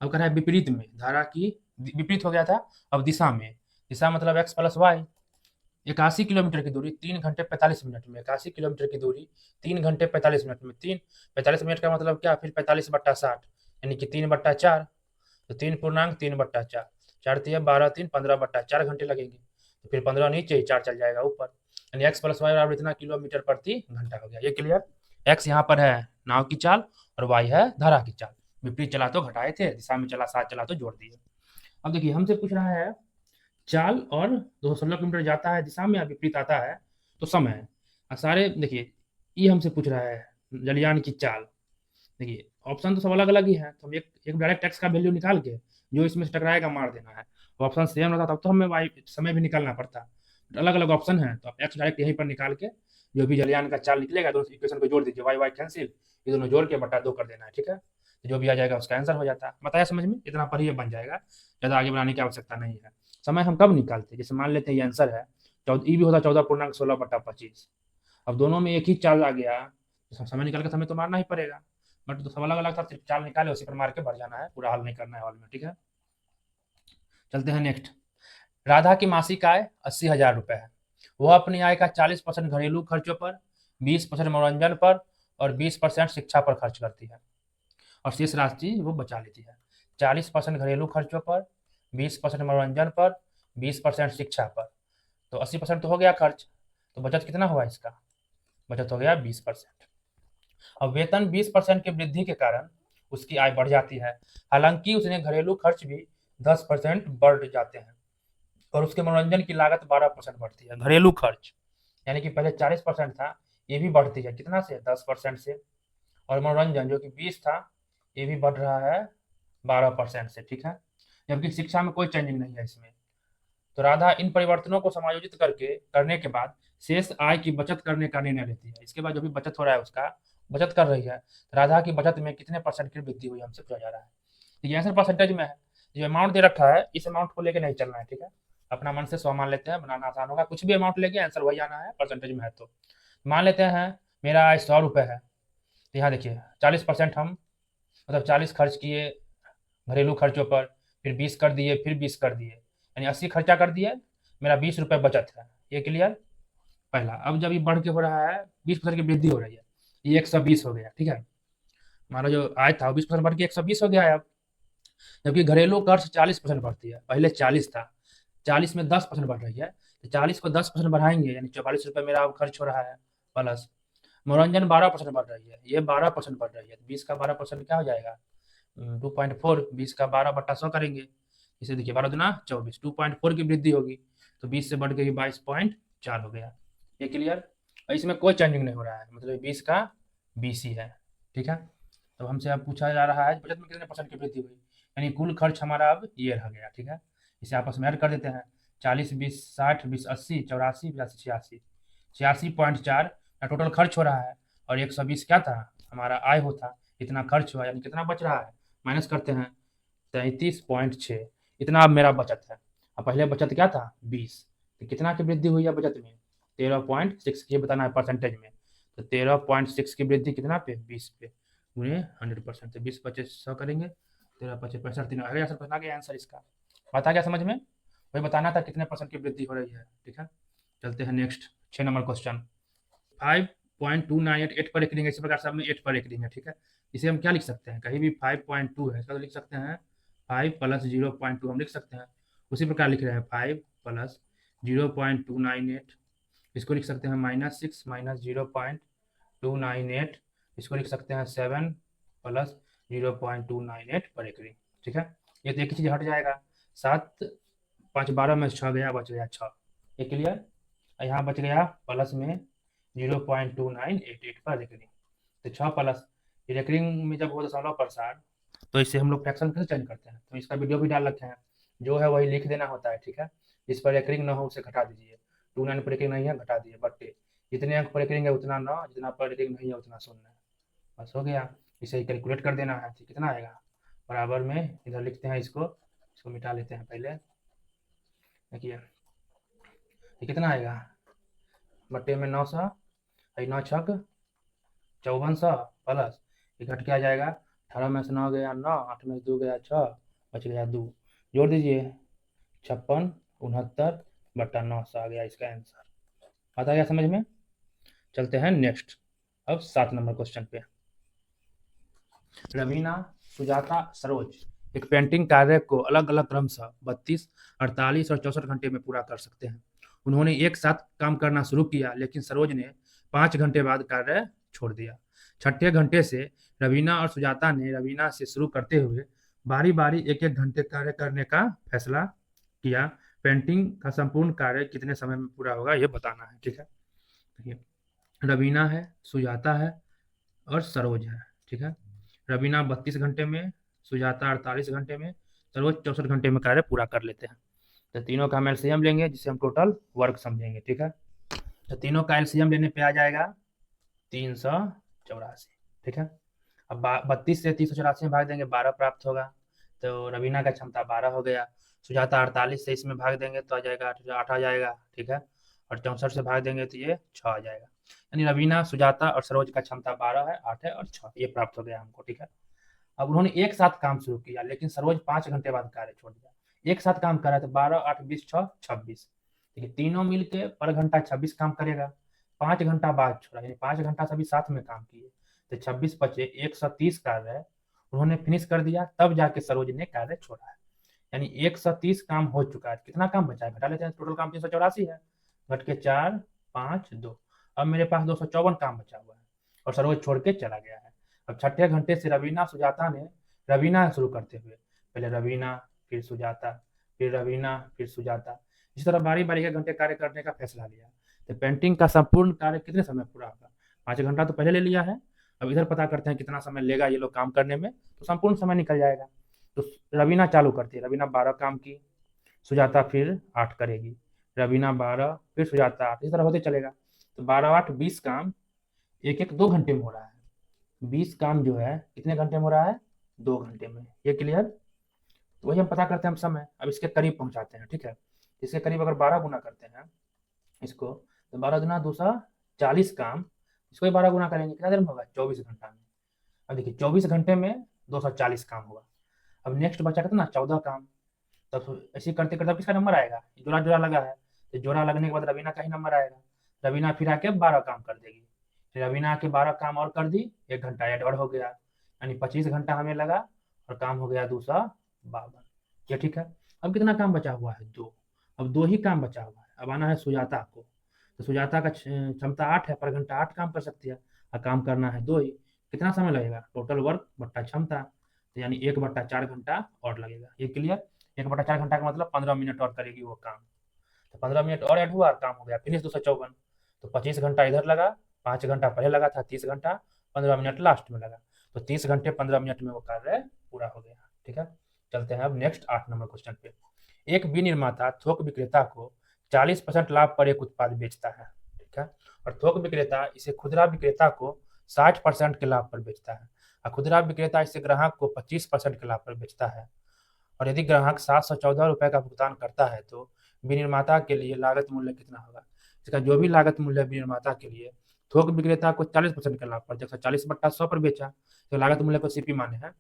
अब कह रहा है विपरीत में, धारा की विपरीत हो गया था, अब दिशा में, दिशा मतलब x + y, 81 किलोमीटर की दूरी 3 घंटे 45 मिनट में, 81 किलोमीटर की दूरी 3 घंटे 45 मिनट में, 45 मिनट का मतलब क्या, फिर 45/60 यानी कि 3/4, तो 3 पूर्णांक 3/4, 4 तिया 12 3 15/4 घंटे लगेंगे, तो फिर 15 नीचे 4 चल जाएगा ऊपर, यानी x + y बराबर इतना किलोमीटर प्रति घंटा हो गया। ये क्लियर। x यहाँ पर है नाव की चाल और y है धारा की चाल, विपरीत चला तो घटाए थे, दिशा में चला साथ चला तो जोड़ दिए। अब देखिए हमसे पूछ रहा है चाल और 216 किलोमीटर जाता है दिशा में या विपरीत आता है, तो समय। सारे देखिए, ये हमसे पूछ रहा है जलयान की चाल। देखिए ऑप्शन तो सब अलग अलग ही है, तो हम एक एक डायरेक्ट एक्स का वैल्यू निकाल के जो इसमें से टकराएगा मार देना है। ऑप्शन सेम रहता तब तो हमें वाई समय भी निकालना पड़ता। अलग अलग ऑप्शन है तो आप एक्स डायरेक्ट यहीं पर निकाल के जो भी जलयान का चाल निकलेगा दोनों इक्वेशन को जोड़ दीजिए, वाई वाई कैंसिल, ये दोनों जोड़ के बटा 2 कर देना है, ठीक है। तो जो भी आ जाएगा उसका आंसर हो जाता है। बताया समझ में? इतना पर ही ये बन जाएगा, ज़्यादा आगे बढ़ाने की आवश्यकता नहीं है। समय हम कब निकालते हैं, जैसे मान लेते हैं ये आंसर है, ई भी होता 14.16/25। अब दोनों में एक ही चार्ज आ गया तो समय निकाल के समय तो मारना ही पड़ेगा। बट तो सब अलग अलग था, सिर्फ चार्ज निकाले उसी पर मार के भर जाना है, पूरा हल नहीं करना है हॉल में, ठीक है। चलते हैं नेक्स्ट। राधा की मासिक आय 80,000 रुपये है। वह अपनी आय का 40% घरेलू खर्चों पर, 20% मनोरंजन पर और 20% शिक्षा पर खर्च करती है, और शेष राशि वो बचा लेती है। 40% घरेलू खर्चों पर, 20% मनोरंजन पर, 20% शिक्षा पर, तो 80% तो हो गया खर्च। तो बचत कितना हुआ इसका? बचत हो गया 20%। अब वेतन 20% की वृद्धि के कारण उसकी आय बढ़ जाती है। हालांकि उसने घरेलू खर्च भी 10% बढ़ जाते हैं और उसके मनोरंजन की लागत 12% बढ़ती है। घरेलू खर्च यानी कि पहले 40% था, ये भी बढ़ती है कितना से? 10% से। और मनोरंजन जो कि 20 था, ये भी बढ़ रहा है 12% से, ठीक है। जबकि शिक्षा में कोई चेंजिंग नहीं है इसमें। तो राधा इन परिवर्तनों को समायोजित करने के बाद शेष आय की बचत करने का निर्णय लेती है। इसके बाद जो भी बचत हो रहा है उसका बचत कर रही है। राधा की बचत में कितने परसेंट की वृद्धि हुई हमसे पूछा जा रहा है। तो ये आंसर परसेंटेज में है। जो अमाउंट दे रखा है इस अमाउंट को लेकर नहीं चलना है, ठीक है। अपना मन से 100 मान लेते हैं, बनाना आसान होगा। कुछ भी अमाउंट लेके आंसर वही आना है, परसेंटेज में है तो। मान लेते हैं मेरा आय 100 रुपये है, तो यहाँ देखिए 40% हम मतलब 40 खर्च किए घरेलू खर्चों पर, फिर 20 कर दिए, फिर 20 कर दिए, यानी 80 खर्चा कर दिए, मेरा 20 रुपये बचत है। ये क्लियर? पहला। अब जब ये बढ़ के हो रहा है 20% की वृद्धि हो रही है, ये 120 हो गया, ठीक है। हमारा जो आय था 20% बढ़ के 120 हो गया है अब। जबकि घरेलू खर्च 40% बढ़ती है, पहले 40 था, 40 में 10% बढ़ रही है, तो 40 को 10% बढ़ाएंगे यानी 44 रुपये मेरा अब खर्च हो रहा है। प्लस मनोरंजन 12% बढ़ रही है, ये 12% बढ़ रही है, तो 20 का 12% क्या हो जाएगा? 2.4, 20 का 12/100 करेंगे, इसे देखिए 12×2 = 24, 2.4 की वृद्धि होगी, तो 20 से बढ़ के 22.4 हो गया। ये क्लियर? इसमें कोई चेंजिंग नहीं हो रहा है, मतलब 20 का 20 ही है, ठीक है। तो हमसे अब पूछा जा रहा है बचत में कितने परसेंट की वृद्धि हुई, यानी कुल खर्च हमारा अब ये रह गया, ठीक है। इसे आपस में ऐड कर देते हैं। 40, 20, 60, 20, 80, 84, 82, 86, 86.4 का टोटल खर्च हो रहा है। और 120 क्या था हमारा आय होता, इतना खर्च हुआ, यानी कितना बच रहा है? माइनस करते हैं, 33.6, इतना अब मेरा बचत है। अब पहले बचत क्या था? 20, तो कितना की वृद्धि हुई है बचत में? 13.6 की बताना है परसेंटेज में। तो 13.6 की वृद्धि कितना पे? 20 पे गुणे 100%, तो 20 25 100 करेंगे, 13 25 65 3 आ गया सर, बता गया आंसर इसका। बता गया समझ में? वही बताना था कितने परसेंट की वृद्धि हो रही है, ठीक है। चलते हैं नेक्स्ट 6 नंबर क्वेश्चन। 5.298 पर एक रिंग है, इसी प्रकार से में 8 पर एक रिंग है, ठीक है। इसे हम क्या लिख सकते हैं? कहीं भी 5.2 है इसका तो लिख सकते हैं 5 + 0.2 हम लिख सकते हैं। उसी प्रकार लिख रहे हैं 5 + 0.298, इसको लिख सकते हैं -6 - 0.298, इसको लिख सकते हैं 7 + 0.298 पर एक रिंग, ठीक है। ये तो एक ही चीज़ हट जाएगा, 7 5 12 में 6 गया, बच गया 6। ये क्लियर? यहाँ बच गया प्लस में 0.2988 पर रेकरिंग, तो 6 प्लस रेकरिंग में जब हो 0.60 तो इसे हम लोग फ्रैक्शन कैसे चेंज करते हैं, तो इसका वीडियो भी डाल रखे हैं, जो है वही लिख देना होता है, ठीक है। जिस पर रेकरिंग ना हो उसे घटा दीजिए, 29 पर रेकरिंग नहीं है घटा दिए, बट जितने अंक पर रेकरिंग है उतना 9, जितना पर रेकरिंग नहीं है उतना 0, बस हो गया। इसे ही कैलकुलेट कर देना है, तो कितना आएगा बराबर में, इधर लिखते हैं इसको, इसको मिटा लेते हैं पहले। देखिए ये कितना आएगा, बट्टे में 900, 9 छक 5400 प्लस ये घट के आ जाएगा 18 में से 9 गया 9, 8 में से 2 गया 6, बच गया 2, जोड़ दीजिए 56 69/900 आ गया इसका आंसर। आता गया समझ में? चलते हैं नेक्स्ट, अब 7 नंबर क्वेश्चन पे। रवीना, सुजाता, सरोज एक पेंटिंग कार्य को अलग अलग क्रम से 32, 48 और 64 घंटे में पूरा कर सकते हैं। उन्होंने एक साथ काम करना शुरू किया, लेकिन सरोज ने 5 घंटे बाद कार्य छोड़ दिया। छठे घंटे से रवीना और सुजाता ने रवीना से शुरू करते हुए बारी बारी एक एक घंटे कार्य करने का फैसला किया। पेंटिंग का संपूर्ण कार्य कितने समय में पूरा होगा ये बताना है, ठीक है। देखिए, रवीना है, सुजाता है और सरोज है। ठीक है, रवीना 32 घंटे में, सुजाता 48 घंटे में, सरोज 64 घंटे में कार्य पूरा कर लेते हैं। तो तीनों का हम एलसीएम लेंगे जिसे हम टोटल वर्क समझेंगे। ठीक है, तो तीनों का एलसीएम लेने पे आ जाएगा 384। ठीक है, अब 32 से 384 में भाग देंगे 12 प्राप्त होगा, तो रवीना का क्षमता 12 हो गया। सुजाता 48 से इसमें भाग देंगे तो आ जाएगा 8 आ जाएगा। ठीक है, और 64 से भाग देंगे तो ये 6 आ जाएगा। यानी रवीना, सुजाता और सरोज का क्षमता 12 है, 8 है और 6 ये प्राप्त हो गया हमको। ठीक है, अब उन्होंने एक साथ काम शुरू किया, लेकिन सरोज 5 घंटे बाद कार्य छोड़ दिया। एक साथ काम कर रहा था, 12 8 20 6 26। ठीक है, तीनों मिलके पर घंटा 26 काम करेगा। 5 घंटा बाद छोड़ा, यानी 5 घंटा सभी साथ में काम किए, तो 26 बचे 130 कार्य है, उन्होंने फिनिश कर दिया, तब जाके सरोज ने कार्य छोड़ा है। यानी 130 काम हो चुका है। कितना काम बचा है घटा लेते हैं, टोटल काम 384 है, घट के 4 5 2। अब मेरे पास 254 काम बचा हुआ है और सरोज छोड़ के चला गया है। अब छठे घंटे से रवीना सुजाता ने, रवीना शुरू करते हुए पहले रवीना, फिर सुजाता, फिर रवीना, फिर सुजाता, इस तरह बारी बारी के घंटे कार्य करने का फैसला लिया। तो पेंटिंग का संपूर्ण कार्य कितने समय पूरा होगा? 5 घंटा तो पहले ले लिया है। अब इधर पता करते हैं कितना समय लेगा ये लोग काम करने में, तो संपूर्ण समय निकल जाएगा। तो रवीना चालू करती है, रवीना 12 काम की, सुजाता फिर 8 करेगी, रवीना 12, फिर सुजाता 8, इस तरह होते चलेगा। तो 12 8 20 काम एक एक 2 घंटे में हो रहा है। 20 काम जो है कितने घंटे में हो रहा है? 2 घंटे में। ये क्लियर? तो वही हम पता करते हैं हम समय, अब इसके करीब पहुंचाते हैं। ठीक है, इसके करीब अगर 12 गुना करते हैं इसको, तो 12 गुना 240 काम, इसको भी 12 गुना करेंगे, कितना देर में होगा? 24 घंटा में। अब देखिए 24 घंटे में 240 काम होगा। अब नेक्स्ट बचा कितना? 14 काम। तब ऐसे करते करते अब किसका नंबर आएगा? जोड़ा जोड़ा लगा है, तो जोड़ा लगने के बाद रवीना का ही नंबर आएगा। रवीना फिर आके 12 काम कर देगी, फिर रवीना आके 12 काम और कर दी, 1 घंटा ऐड और हो गया, यानी 25 घंटा हमें लगा और काम हो गया 252। ये ठीक है। अब कितना काम बचा हुआ है? 2। अब 2 ही काम बचा हुआ है। अब आना है सुजाता को, तो सुजाता का क्षमता 8 है, पर घंटा 8 काम कर सकती है, और काम करना है 2 ही। कितना समय लगेगा? टोटल वर्क बट्टा क्षमता, तो यानी 1/4 घंटा और लगेगा। ये क्लियर? 1/4 घंटा का मतलब 15 मिनट और करेगी वो काम। तो 15 मिनट और ऐड हुआ और काम हो गया फिनिश 254। तो 25 घंटा इधर लगा, 5 घंटा पहले लगा था, 30 घंटा, 15 मिनट लास्ट में लगा, तो 30 घंटे 15 मिनट में वो कार्य पूरा हो गया। ठीक है, चलते हैं अब नेक्स्ट 8 नंबर क्वेश्चन पे। एक विनिर्माता थोक विक्रेता को 40% लाभ पर एक उत्पाद बेचता है। ठीक है, और थोक विक्रेता इसे खुदरा विक्रेता को 60% के लाभ पर बेचता है, और खुदरा विक्रेता इसे ग्राहक को 25% के लाभ पर बेचता है। और यदि ग्राहक 714 रुपये का भुगतान करता है तो विनिर्माता के लिए लागत मूल्य कितना होगा? इसका जो भी लागत मूल्य है विनिर्माता के लिए, थोक विक्रेता को 40% के लाभ पर, जैसे 40/100 पर बेचा तो लागत मूल्य को सीपी माने हैं।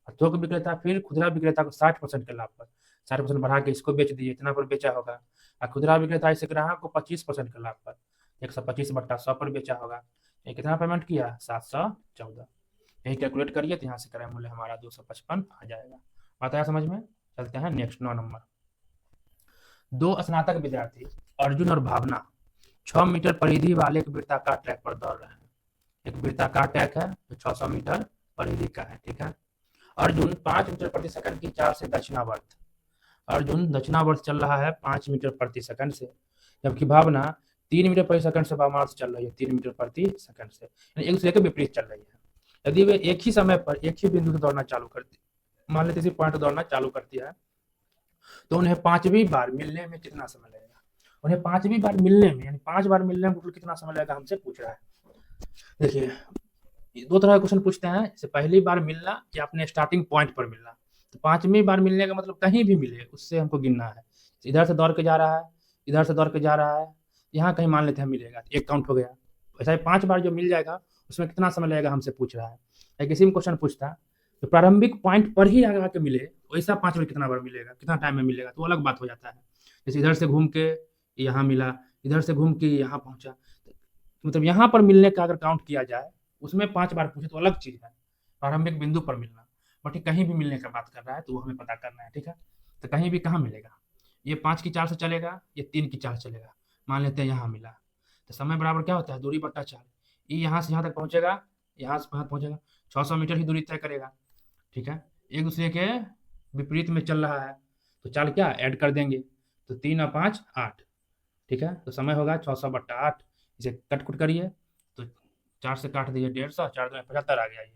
और थोक विक्रेता फिर खुदरा विक्रेता को 60% के लाभ पर, 60% बढ़ा के इसको बेच दिए, इतना पर बेचा होगा। और खुदरा विक्रेता इसे ग्राहक को 25% के लाभ पर, 125/100 पर बेचा होगा। ये कितना पेमेंट किया? 714। यही कैलकुलेट करिए तो यहाँ से क्रय मूल्य हमारा 255 आ जाएगा। बात आया समझ में? चलते हैं नेक्स्ट 9 नंबर। 2 स्नातक विद्यार्थी अर्जुन और भावना 6 मीटर परिधि वाले एक वृत्ताकार ट्रैक पर दौड़ रहे हैं। एक वृत्ताकार ट्रैक है जो 600 मीटर परिधि का है। ठीक है, अर्जुन 5 मीटर प्रति सेकंड की चाल से दक्षिणावर्त, अर्जुन दक्षिणावर्त चल रहा है 5 मीटर प्रति सेकंड से, जबकि भावना 3 मीटर प्रति सेकंड से वामावर्त चल रही है, 3 मीटर प्रति सेकंड से, यानी एक दूसरे के विपरीत चल रही है। यदि वे एक ही समय पर एक ही बिंदु से दौड़ना चालू करती, मान लेते इसी पॉइंट दौड़ना चालू करती है, तो उन्हें 5वीं बार मिलने में कितना समय लगेगा? उन्हें 5वीं बार मिलने में, यानी 5 बार मिलने में टोटल कितना समय लगेगा हमसे पूछ रहा है। देखिए 2 तरह का क्वेश्चन पूछते हैं, जैसे पहली बार मिलना या अपने स्टार्टिंग पॉइंट पर मिलना। तो 5वीं बार मिलने का मतलब कहीं भी मिले उससे हमको गिनना है। इधर से दौड़ के जा रहा है, इधर से दौड़ के जा रहा है, यहाँ कहीं मान लेते हैं मिलेगा, एक काउंट हो गया। ऐसा 5 बार जो मिल जाएगा उसमें कितना समय लगेगा हमसे पूछ रहा है। या किसी भी क्वेश्चन पूछता तो प्रारंभिक पॉइंट पर ही आगे मिले, वैसा 5 बार कितना बार मिलेगा, कितना टाइम में मिलेगा, तो अलग बात हो जाता है। जैसे इधर से घूम के यहाँ मिला, इधर से घूम के यहाँ पहुंचा, मतलब यहाँ पर मिलने का अगर काउंट किया जाए उसमें 5 बार पूछे तो अलग चीज है, प्रारंभिक बिंदु पर मिलना। बट ये कहीं भी मिलने का बात कर रहा है तो वो हमें पता करना है। ठीक है, तो कहीं भी कहाँ मिलेगा? ये 5 की चाल से चलेगा, ये 3 की चाल चलेगा, मान लेते हैं यहाँ मिला, तो समय बराबर क्या होता है? दूरी बट्टा चाल। ये यहाँ से यहाँ तक पहुंचेगा, यहाँ से यहाँ पहुंचेगा, 600 मीटर ही दूरी तय करेगा। ठीक है, एक दूसरे के विपरीत में चल रहा है, तो चाल क्या ऐड कर देंगे, तो 3 और 5 8। ठीक है, तो समय होगा 600/8, इसे कट कुट करिए तो 4 से काट दीजिए 150, 4 दूनी 75 आ गया ये,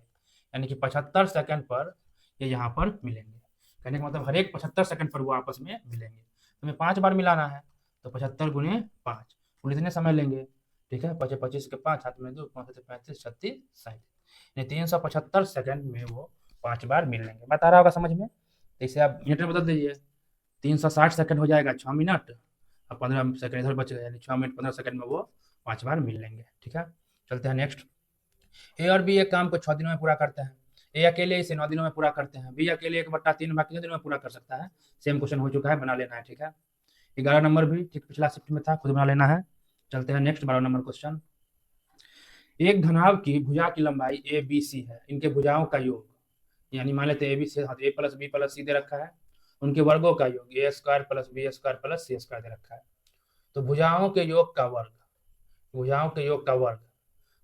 यानी कि 75 सेकंड पर ये यहाँ पर मिलेंगे। कहने का मतलब हर एक 75 सेकंड पर वो आपस में मिलेंगे। तो हमें 5 बार मिलाना है, तो 75 गुने 5 कुल इतने समय लेंगे। ठीक है, 25 के 5 हाथ में 2, 5 से 35, 36, 37, यानी 375 सेकंड में वो 5 बार मिल लेंगे। बता रहा होगा समझ में? तो इसे आप मिनट में बदल दीजिए, 360 सेकंड हो जाएगा 6 मिनट, और 15 सेकंड इधर बच गए, यानी 6 मिनट 15 सेकंड में वो 5 बार मिल लेंगे। ठीक है, चलते हैं नेक्स्ट। ए और बी एक काम को 6 दिनों में पूरा करते हैं। ए अकेले इसे 9 दिनों में पूरा करते हैं। बी अकेले 1/3 भाग कितने दिनों में पूरा कर सकता है? सेम क्वेश्चन हो चुका है, बना लेना है। ठीक है, 11 नंबर भी ठीक पिछला शिफ्ट में था, खुद बना लेना है। चलते हैं नेक्स्ट 12 नंबर क्वेश्चन। एक घनाभ की भुजा की लंबाई ए बी सी है, इनके भुजाओं का योग, यानी मान लेते हैं ए बी से A plus B plus C दे रखा है, उनके वर्गों का योग A square plus B square plus C square दे रखा है। तो भुजाओं के योग का वर्ग, भुजाओं के योग का वर्ग,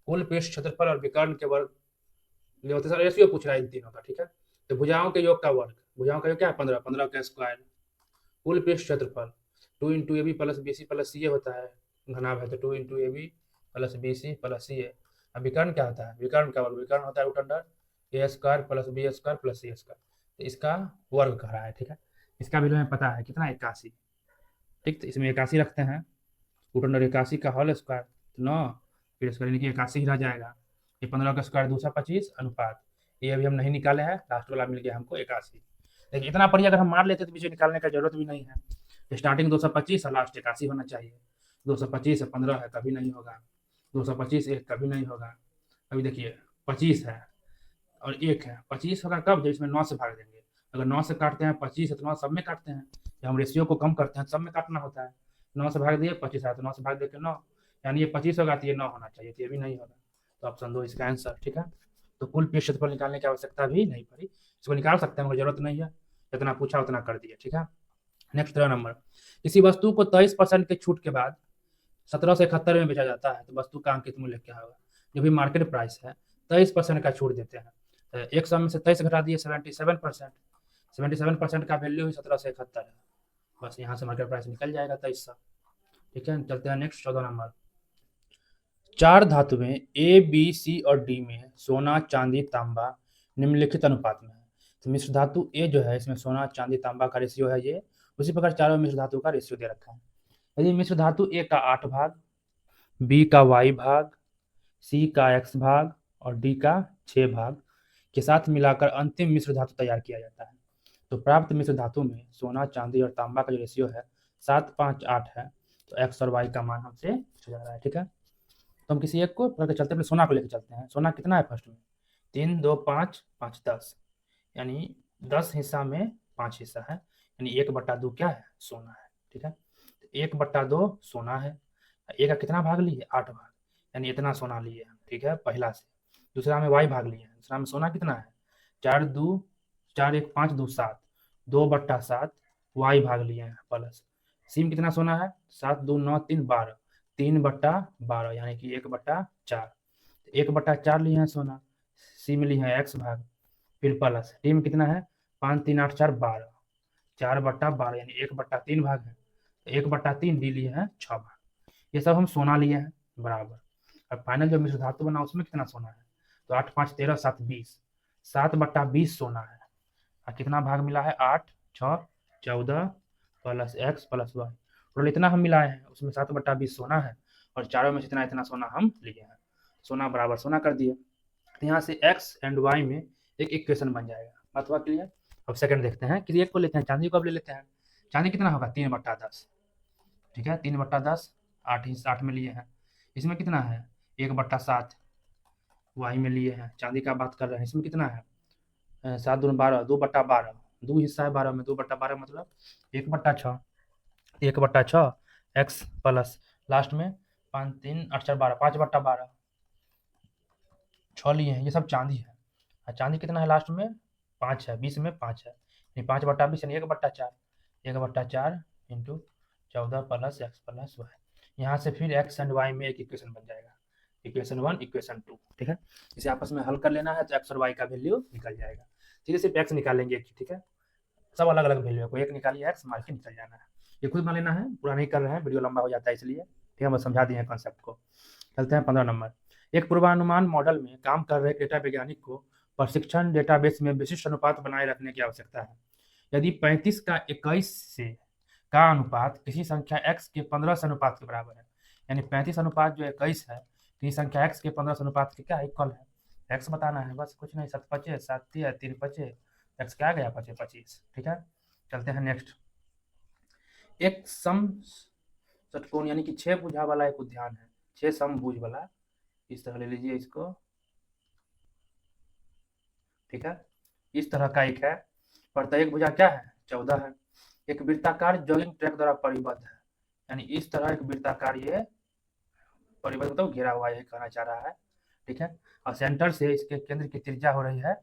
कुल पृष्ठ क्षेत्रफल और विकर्ण के वर्ग, रेशियो पूछ रहा है इन तीनों का। ठीक है, तो भुजाओं के योग का वर्ग, भुजाओं का योग क्या है? 15, 15 का स्क्वायर, कुल पृष्ठ क्षेत्रफल 2 into A B plus B C plus C A होता है, घनाभ है तो 2 into A B plus B C plus C A. अब विकर्ण क्या होता है? विकर्ण का वर्ग, विकर्ण होता है root under A square plus B square plus C square, तो इसका वर्ग कह रहा है। ठीक है, इसका वैल्यू हमें पता है कितना, 81। ठीक, तो इसमें 81 रखते हैं, रूट अंडर 81 का होल स्क्वायर 9, फिर स्क्वायर यानी कि 81 ही रह जाएगा। ये 15 का स्क्वायर 225 अनुपात, ये अभी हम नहीं निकाले हैं, लास्ट वाला मिल गया हमको 81। देखिए इतना पढ़िए, अगर हम मार लेते तो पीछे निकालने का जरूरत भी नहीं है। स्टार्टिंग 225 और लास्ट 81 होना चाहिए। 225 है 15 है, कभी नहीं होगा। 225 1 कभी नहीं होगा। अभी देखिए 25 है और 1 है, 25 होगा कब? जब इसमें 9 से भाग देंगे। अगर 9 से काटते हैं 25 है तो 9 सब में काटते हैं, जब हम रेशियो को कम करते हैं सब में काटना होता है। 9 से भाग दिए 25 आया, तो 9 से भाग देकर 9, यानी ये 25 होगा तो ये 9 होना चाहिए, तो ये भी नहीं होगा। तो ऑप्शन 2 इसका आंसर। ठीक है, तो कुल पृष्ठ क्षेत्रफल निकालने की आवश्यकता भी नहीं पड़ी, इसको निकाल सकते हैं मगर जरूरत नहीं है, जितना पूछा उतना कर दिया। ठीक है, नेक्स्ट 13 नंबर। किसी वस्तु को 23% के छूट के बाद 1771 में बेचा जाता है, तो वस्तु का अंकित मूल्य क्या होगा? जो भी मार्केट प्राइस है 23% का छूट देते हैं, तो 100 में से 23 घटा दिए 77%, 77% का वैल्यू ही 1771 है। बस यहाँ से मार्केट प्राइस निकल जाएगा 2300। ठीक है, चलते हैं नेक्स्ट 14 नंबर। 4 धातुएं ए बी सी और डी में सोना चांदी तांबा निम्नलिखित अनुपात में है। तो मिश्र धातु ए जो है, इसमें सोना चांदी तांबा का रेशियो है ये, उसी प्रकार चारों मिश्र धातु का रेशियो दे रखा है। यदि मिश्र धातु ए का 8 भाग, बी का वाई भाग, सी का एक्स भाग और डी का 6 भाग के साथ मिलाकर अंतिम मिश्र धातु तैयार किया जाता है, तो प्राप्त मिश्र धातु में सोना चांदी और तांबा का जो रेशियो है 7, 5, 8 है, तो एक्स और वाई का मान हमसे पूछा जा रहा है। ठीक है, तो हम किसी एक को पकड़ के चलते हैं, अपने सोना को लेकर चलते हैं। सोना कितना है फर्स्ट में? 3, 2, 5, 5, 10, यानी 10 हिस्सा में 5 हिस्सा है, यानी 1/2 क्या है? सोना है। ठीक है, 1/2 सोना है, ए का कितना भाग लिए? 8 भाग, यानी इतना सोना लिए हैं। ठीक है, पहला से। दूसरा में वाई भाग लिए हैं, दूसरा में सोना कितना है? 4, 2, 4, 1, 5, 2, 7, 2/7 वाई भाग लिए हैं प्लस सी में कितना सोना है? 7, 2, 9, 3, 12, 3/12 यानी कि 1/4, 1/4 लिए हैं सोना, सी में लिए हैं एक्स भाग, फिर प्लस डी में कितना है? 5, 3, 8, 4, 12, 4/12 यानी 1/3 भाग है, 1/3 डी लिए हैं 6 भाग। ये सब हम सोना लिए हैं बराबर। और फाइनल जो मिश्र धातु बना उसमें कितना सोना है? तो 8, 5, 13, 7, 20, 7/20 सोना है। और कितना भाग मिला है? 8, 6, 14 plus X plus Y, total इतना हम मिलाए हैं, उसमें 7/20 सोना है और चारों में से इतना इतना सोना हम लिए हैं। सोना बराबर सोना कर दिए, तो यहाँ से एक्स एंड वाई में एक इक्वेशन बन जाएगा। बात हुआ क्लियर? अब सेकंड देखते हैं, किसी एक को लेते हैं, चांदी को अब ले लेते हैं। चांदी कितना होगा? 3/10। ठीक है, 3/10, 8 में लिए हैं। इसमें कितना है? 1/7 वाई में लिए हैं, चांदी का बात कर रहे हैं। इसमें कितना है? 7, 2, 12, 2/12, 2 हिस्सा है 12 में, 2/12 मतलब 1/6, 1/6 एक्स प्लस लास्ट में 5, 3, 8, 4, 12, 5/12, 6 लिए हैं। ये सब चांदी है, और चांदी कितना है लास्ट में? 5 है, 20 में 5 है, यानी 5/20 यानी 1/4, 1/4 into 14 plus X plus Y. यहाँ से फिर एक्स एंड वाई में एक इक्वेशन बन जाएगा, इक्वेशन 1, इक्वेशन 2। ठीक है, इसे आपस में हल कर लेना है, तो एक्स और वाई का वैल्यू निकल जाएगा। सीधे सिर्फ एक्स निकालेंगे एक, ठीक है, सब अलग अलग वैल्यू है, कोई एक निकालिए एक्स, मार के निकल जाना है। ये खुद बना लेना है, पूरा नहीं कर रहे हैं, वीडियो लंबा हो जाता है इसलिए। ठीक है, हम समझा दिए हैं कॉन्सेप्ट को। चलते हैं 15 नंबर। एक पूर्वानुमान मॉडल में काम कर रहे डेटा वैज्ञानिक को प्रशिक्षण डेटाबेस में विशिष्ट अनुपात बनाए रखने की आवश्यकता है। यदि 35 का 21 से का अनुपात किसी संख्या x के 15 से अनुपात के बराबर है, यानी 35 अनुपात जो 21 है किसी संख्या x के 15 से अनुपात के क्या इक्वल है, x बताना है बस, कुछ नहीं। 7 पचे 7 3 3 पचे, x क्या आ गया 25 25। ठीक है, चलते हैं नेक्स्ट। एक सम षटकोण यानी कि 6 भुजा वाला एक उद्यान है, 6 समभुज वाला, इस तरह ले लीजिए इसको। ठीक है, इस तरह का एक है, प्रत्येक भुजा क्या है 14 है। एक वृत्ताकार जॉगिंग ट्रैक द्वारा परिबद्ध है, यानी इस तरह एक वृत्ताकार ये परिबद्ध मतलब घेरा हुआ है कहना चाह रहा है। ठीक है, और सेंटर से इसके केंद्र की त्रिज्या हो रही है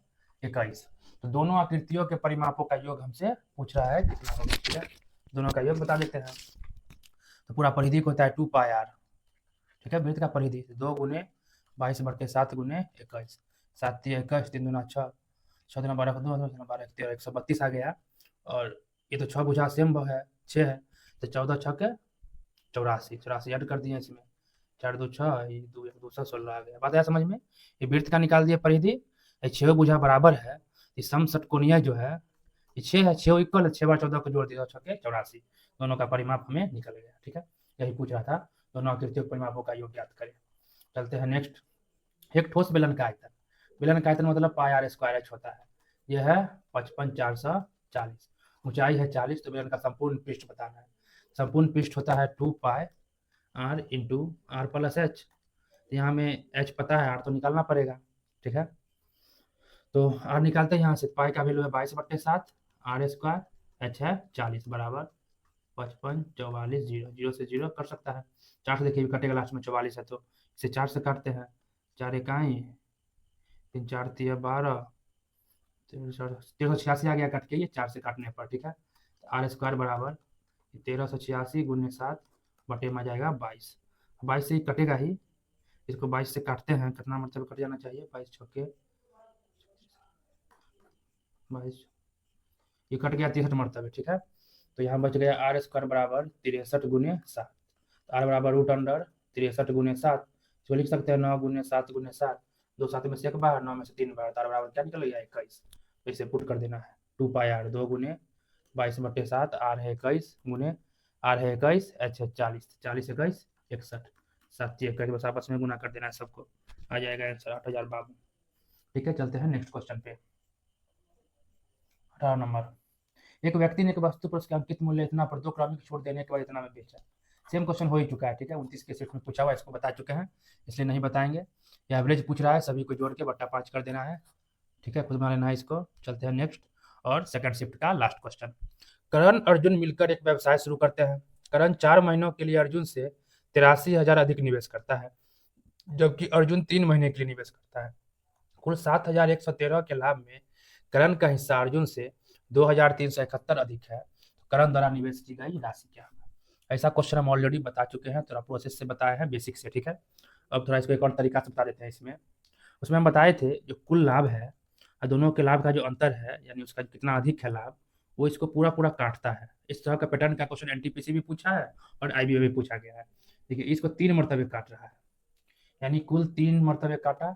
21। तो दोनों आकृतियों के परिमापों का योग हमसे पूछ रहा है कितना होगा। ठीक है, दोनों का योग बता देते हैं। तो पूरा परिधि को होता है 2πr। ठीक है, वृत्त का परिधि 2 गुने 22/7 गुने 21, 7 3 21, 3 दूना 6, 6 दूना 12, 2 12 13, 132 आ गया। और ये तो 6 भुजा सेम है 6 है, तो 14 6 के 84, 84 ऐड कर दिए इसमें, 4 2 6, 2 1 2 16 आ गया। बात आया समझ में? ये वृत्त का निकाल दिया परिधि, ये 6 भुजा बराबर है, इस सम षटकोणीय जो है ये 6 है, 6 इक्वल है, 6 बार 14 को जोड़ दिया 6 के 84, दोनों का परिमाप हमें निकल गया। ठीक है, यही पूछ रहा था, दोनों आकृतियों के परिमापों का योग ज्ञात करें। चलते हैं नेक्स्ट। एक ठोस बेलन का आयतन, बेलन का आयतन मतलब πr² होता है, यह है 55,440, ऊंचाई है 40, तो बेलन का संपूर्ण पृष्ठ बताना है। संपूर्ण पृष्ठ होता है 2πr into r plus H, यहाँ में h पता है, r तो निकालना पड़ेगा। ठीक है, तो r निकालते हैं यहाँ से, पाई का वैल्यू है 22/7, r², h है 40 बराबर 55 44 0, 0 से 0 कर सकता है, 4 से देखिए कटेगा लास्ट में 44 है, तो इसे 4 से काटते हैं, 4 इकाई 3 4 3 12, 1386 आ गया कट के ये 4 से काटने पर। ठीक है, r² बराबर 1386 गुने 7 बटे में आ जाएगा 22, 22 से ही कटेगा ही, इसको 22 से काटते हैं, कितना मतलब कट जाना चाहिए, 22 छक्के 22, ये कट गया 63 मरतबे। ठीक है, तो यहाँ बच गया r² बराबर 63 गुने 7, r बराबर √अंडर 63 गुने 7, इसको लिख सकते हैं 9 गुने 7 गुने 7, 2 7 में से 1 बार, 9 में से 3 बार, r बराबर क्या निकल गया 21। तो इसे पुट कर देना है, 2πr 2 गुने 22/7, r है 21 गुने r है 21, h है 40, 40 21 61, 7 21, बस आपस में गुना कर देना है सबको, आ जाएगा आंसर 8052। ठीक है, चलते हैं नेक्स्ट क्वेश्चन पे। 18 नंबर। एक व्यक्ति ने एक वस्तु पर उसके अंकित मूल्य इतना पर 2 क्रमिक छूट देने के बाद इतना में बेचा। सेम क्वेश्चन हो ही चुका है। ठीक है, 29 के सेट में पूछा हुआ, इसको बता चुके हैं, इसलिए नहीं बताएंगे। ये एवरेज पूछ रहा है, सभी को जोड़ के बट्टा 5 कर देना है। ठीक है, खुद बना लेना है इसको। चलते हैं नेक्स्ट और सेकंड शिफ्ट का लास्ट क्वेश्चन। करण अर्जुन मिलकर एक व्यवसाय शुरू करते हैं। करण 4 महीनों के लिए अर्जुन से 83,000 अधिक निवेश करता है, जबकि अर्जुन 3 महीने के लिए निवेश करता है। कुल 7,113 के लाभ में करण का हिस्सा अर्जुन से 2,371 अधिक है, करण द्वारा निवेश की गई राशि क्या है? ऐसा क्वेश्चन हम ऑलरेडी बता चुके हैं, थोड़ा प्रोसेस से बताए हैं, बेसिक से। ठीक है, अब थोड़ा इसको एक और तरीका से बता देते हैं। उसमें हम बताए थे जो कुल लाभ है और दोनों के लाभ का जो अंतर है, यानी उसका कितना अधिक है लाभ, वो इसको पूरा पूरा काटता है। इस तरह का पैटर्न का क्वेश्चन एनटीपीसी भी पूछा है और आईबीए भी पूछा गया है। देखिए, इसको 3 मरतबे काट रहा है, यानी कुल 3 मरतबे काटा,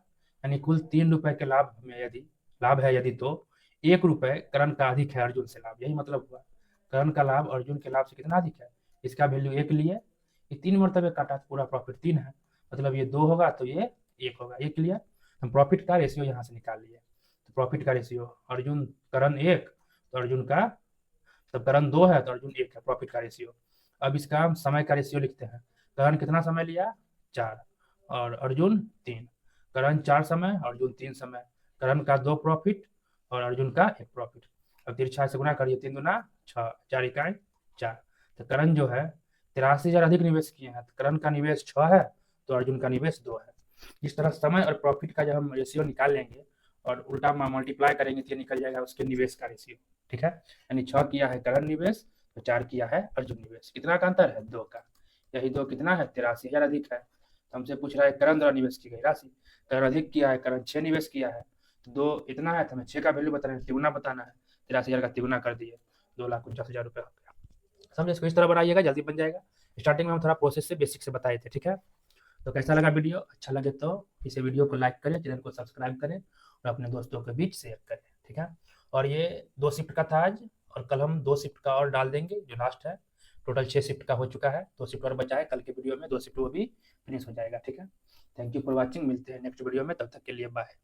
यानी कुल 3 रुपए के लाभ में यदि लाभ है यदि, तो 1 रुपए करण का अधिक है अर्जुन से लाभ, यही मतलब हुआ। करण का लाभ अर्जुन के लाभ से कितना अधिक है, इसका वैल्यू 1 लिए, ये 3 मरतबे काटा, पूरा प्रॉफिट 3 है, मतलब ये 2 होगा तो ये 1 होगा, 1 लिया। हम प्रॉफिट का रेशियो यहाँ से निकाल लिए, तो प्रॉफिट का रेशियो अर्जुन करण 1, तो अर्जुन का, तब करण 2 है तो अर्जुन 1 है, प्रॉफिट का रेशियो। अब इसका हम समय का रेशियो लिखते हैं, करण कितना समय लिया 4 और अर्जुन 3, करण 4 समय अर्जुन 3 समय, करण का 2 प्रॉफिट और अर्जुन का 1 प्रॉफिट। अब तिरछा से गुना करिए, 3 दूना 6, 4 इकाई 4, तो करण जो है 83,000 अधिक निवेश किए हैं, तो करण का निवेश 6 है तो अर्जुन का निवेश 2 है। इस तरह समय और प्रॉफिट का जब हम रेशियो निकाल लेंगे और उल्टा मल्टीप्लाई करेंगे तो ये निकल जाएगा उसके निवेश का रेशियो। ठीक है, यानी 6 किया है करण निवेश तो 4 किया है अर्जुन निवेश, कितना का अंतर है 2 का, यही 2 कितना है 83,000 अधिक है। तो हमसे पूछ रहा है करण द्वारा निवेश की गई राशि, करण अधिक किया है, करण 6 निवेश किया है, तो 2 इतना है, तो हमें 6 का वैल्यू बताना है, तिगुना बताना है, 83,000 का तिगुना कर दिए, 2,49,000 रुपये हो गया। समझे, इसको इस तरह बनाइएगा, जल्दी बन जाएगा। स्टार्टिंग में हम थोड़ा प्रोसेस से बेसिक से बताए थे, ठीक है। तो कैसा लगा वीडियो? अच्छा लगे तो इसे वीडियो को लाइक करें, चैनल को सब्सक्राइब करें और अपने दोस्तों के बीच शेयर करें, ठीक है। और ये 2 शिफ्ट का था आज, और कल हम 2 शिफ्ट का और डाल देंगे जो लास्ट है। टोटल 6 शिफ्ट का हो चुका है, 2 शिफ्ट और बचा है। कल के वीडियो में 2 शिफ्ट वो भी फिनिश हो जाएगा, ठीक है। थैंक यू फॉर वॉचिंग, मिलते हैं नेक्स्ट वीडियो में, तब तक के लिए बाय।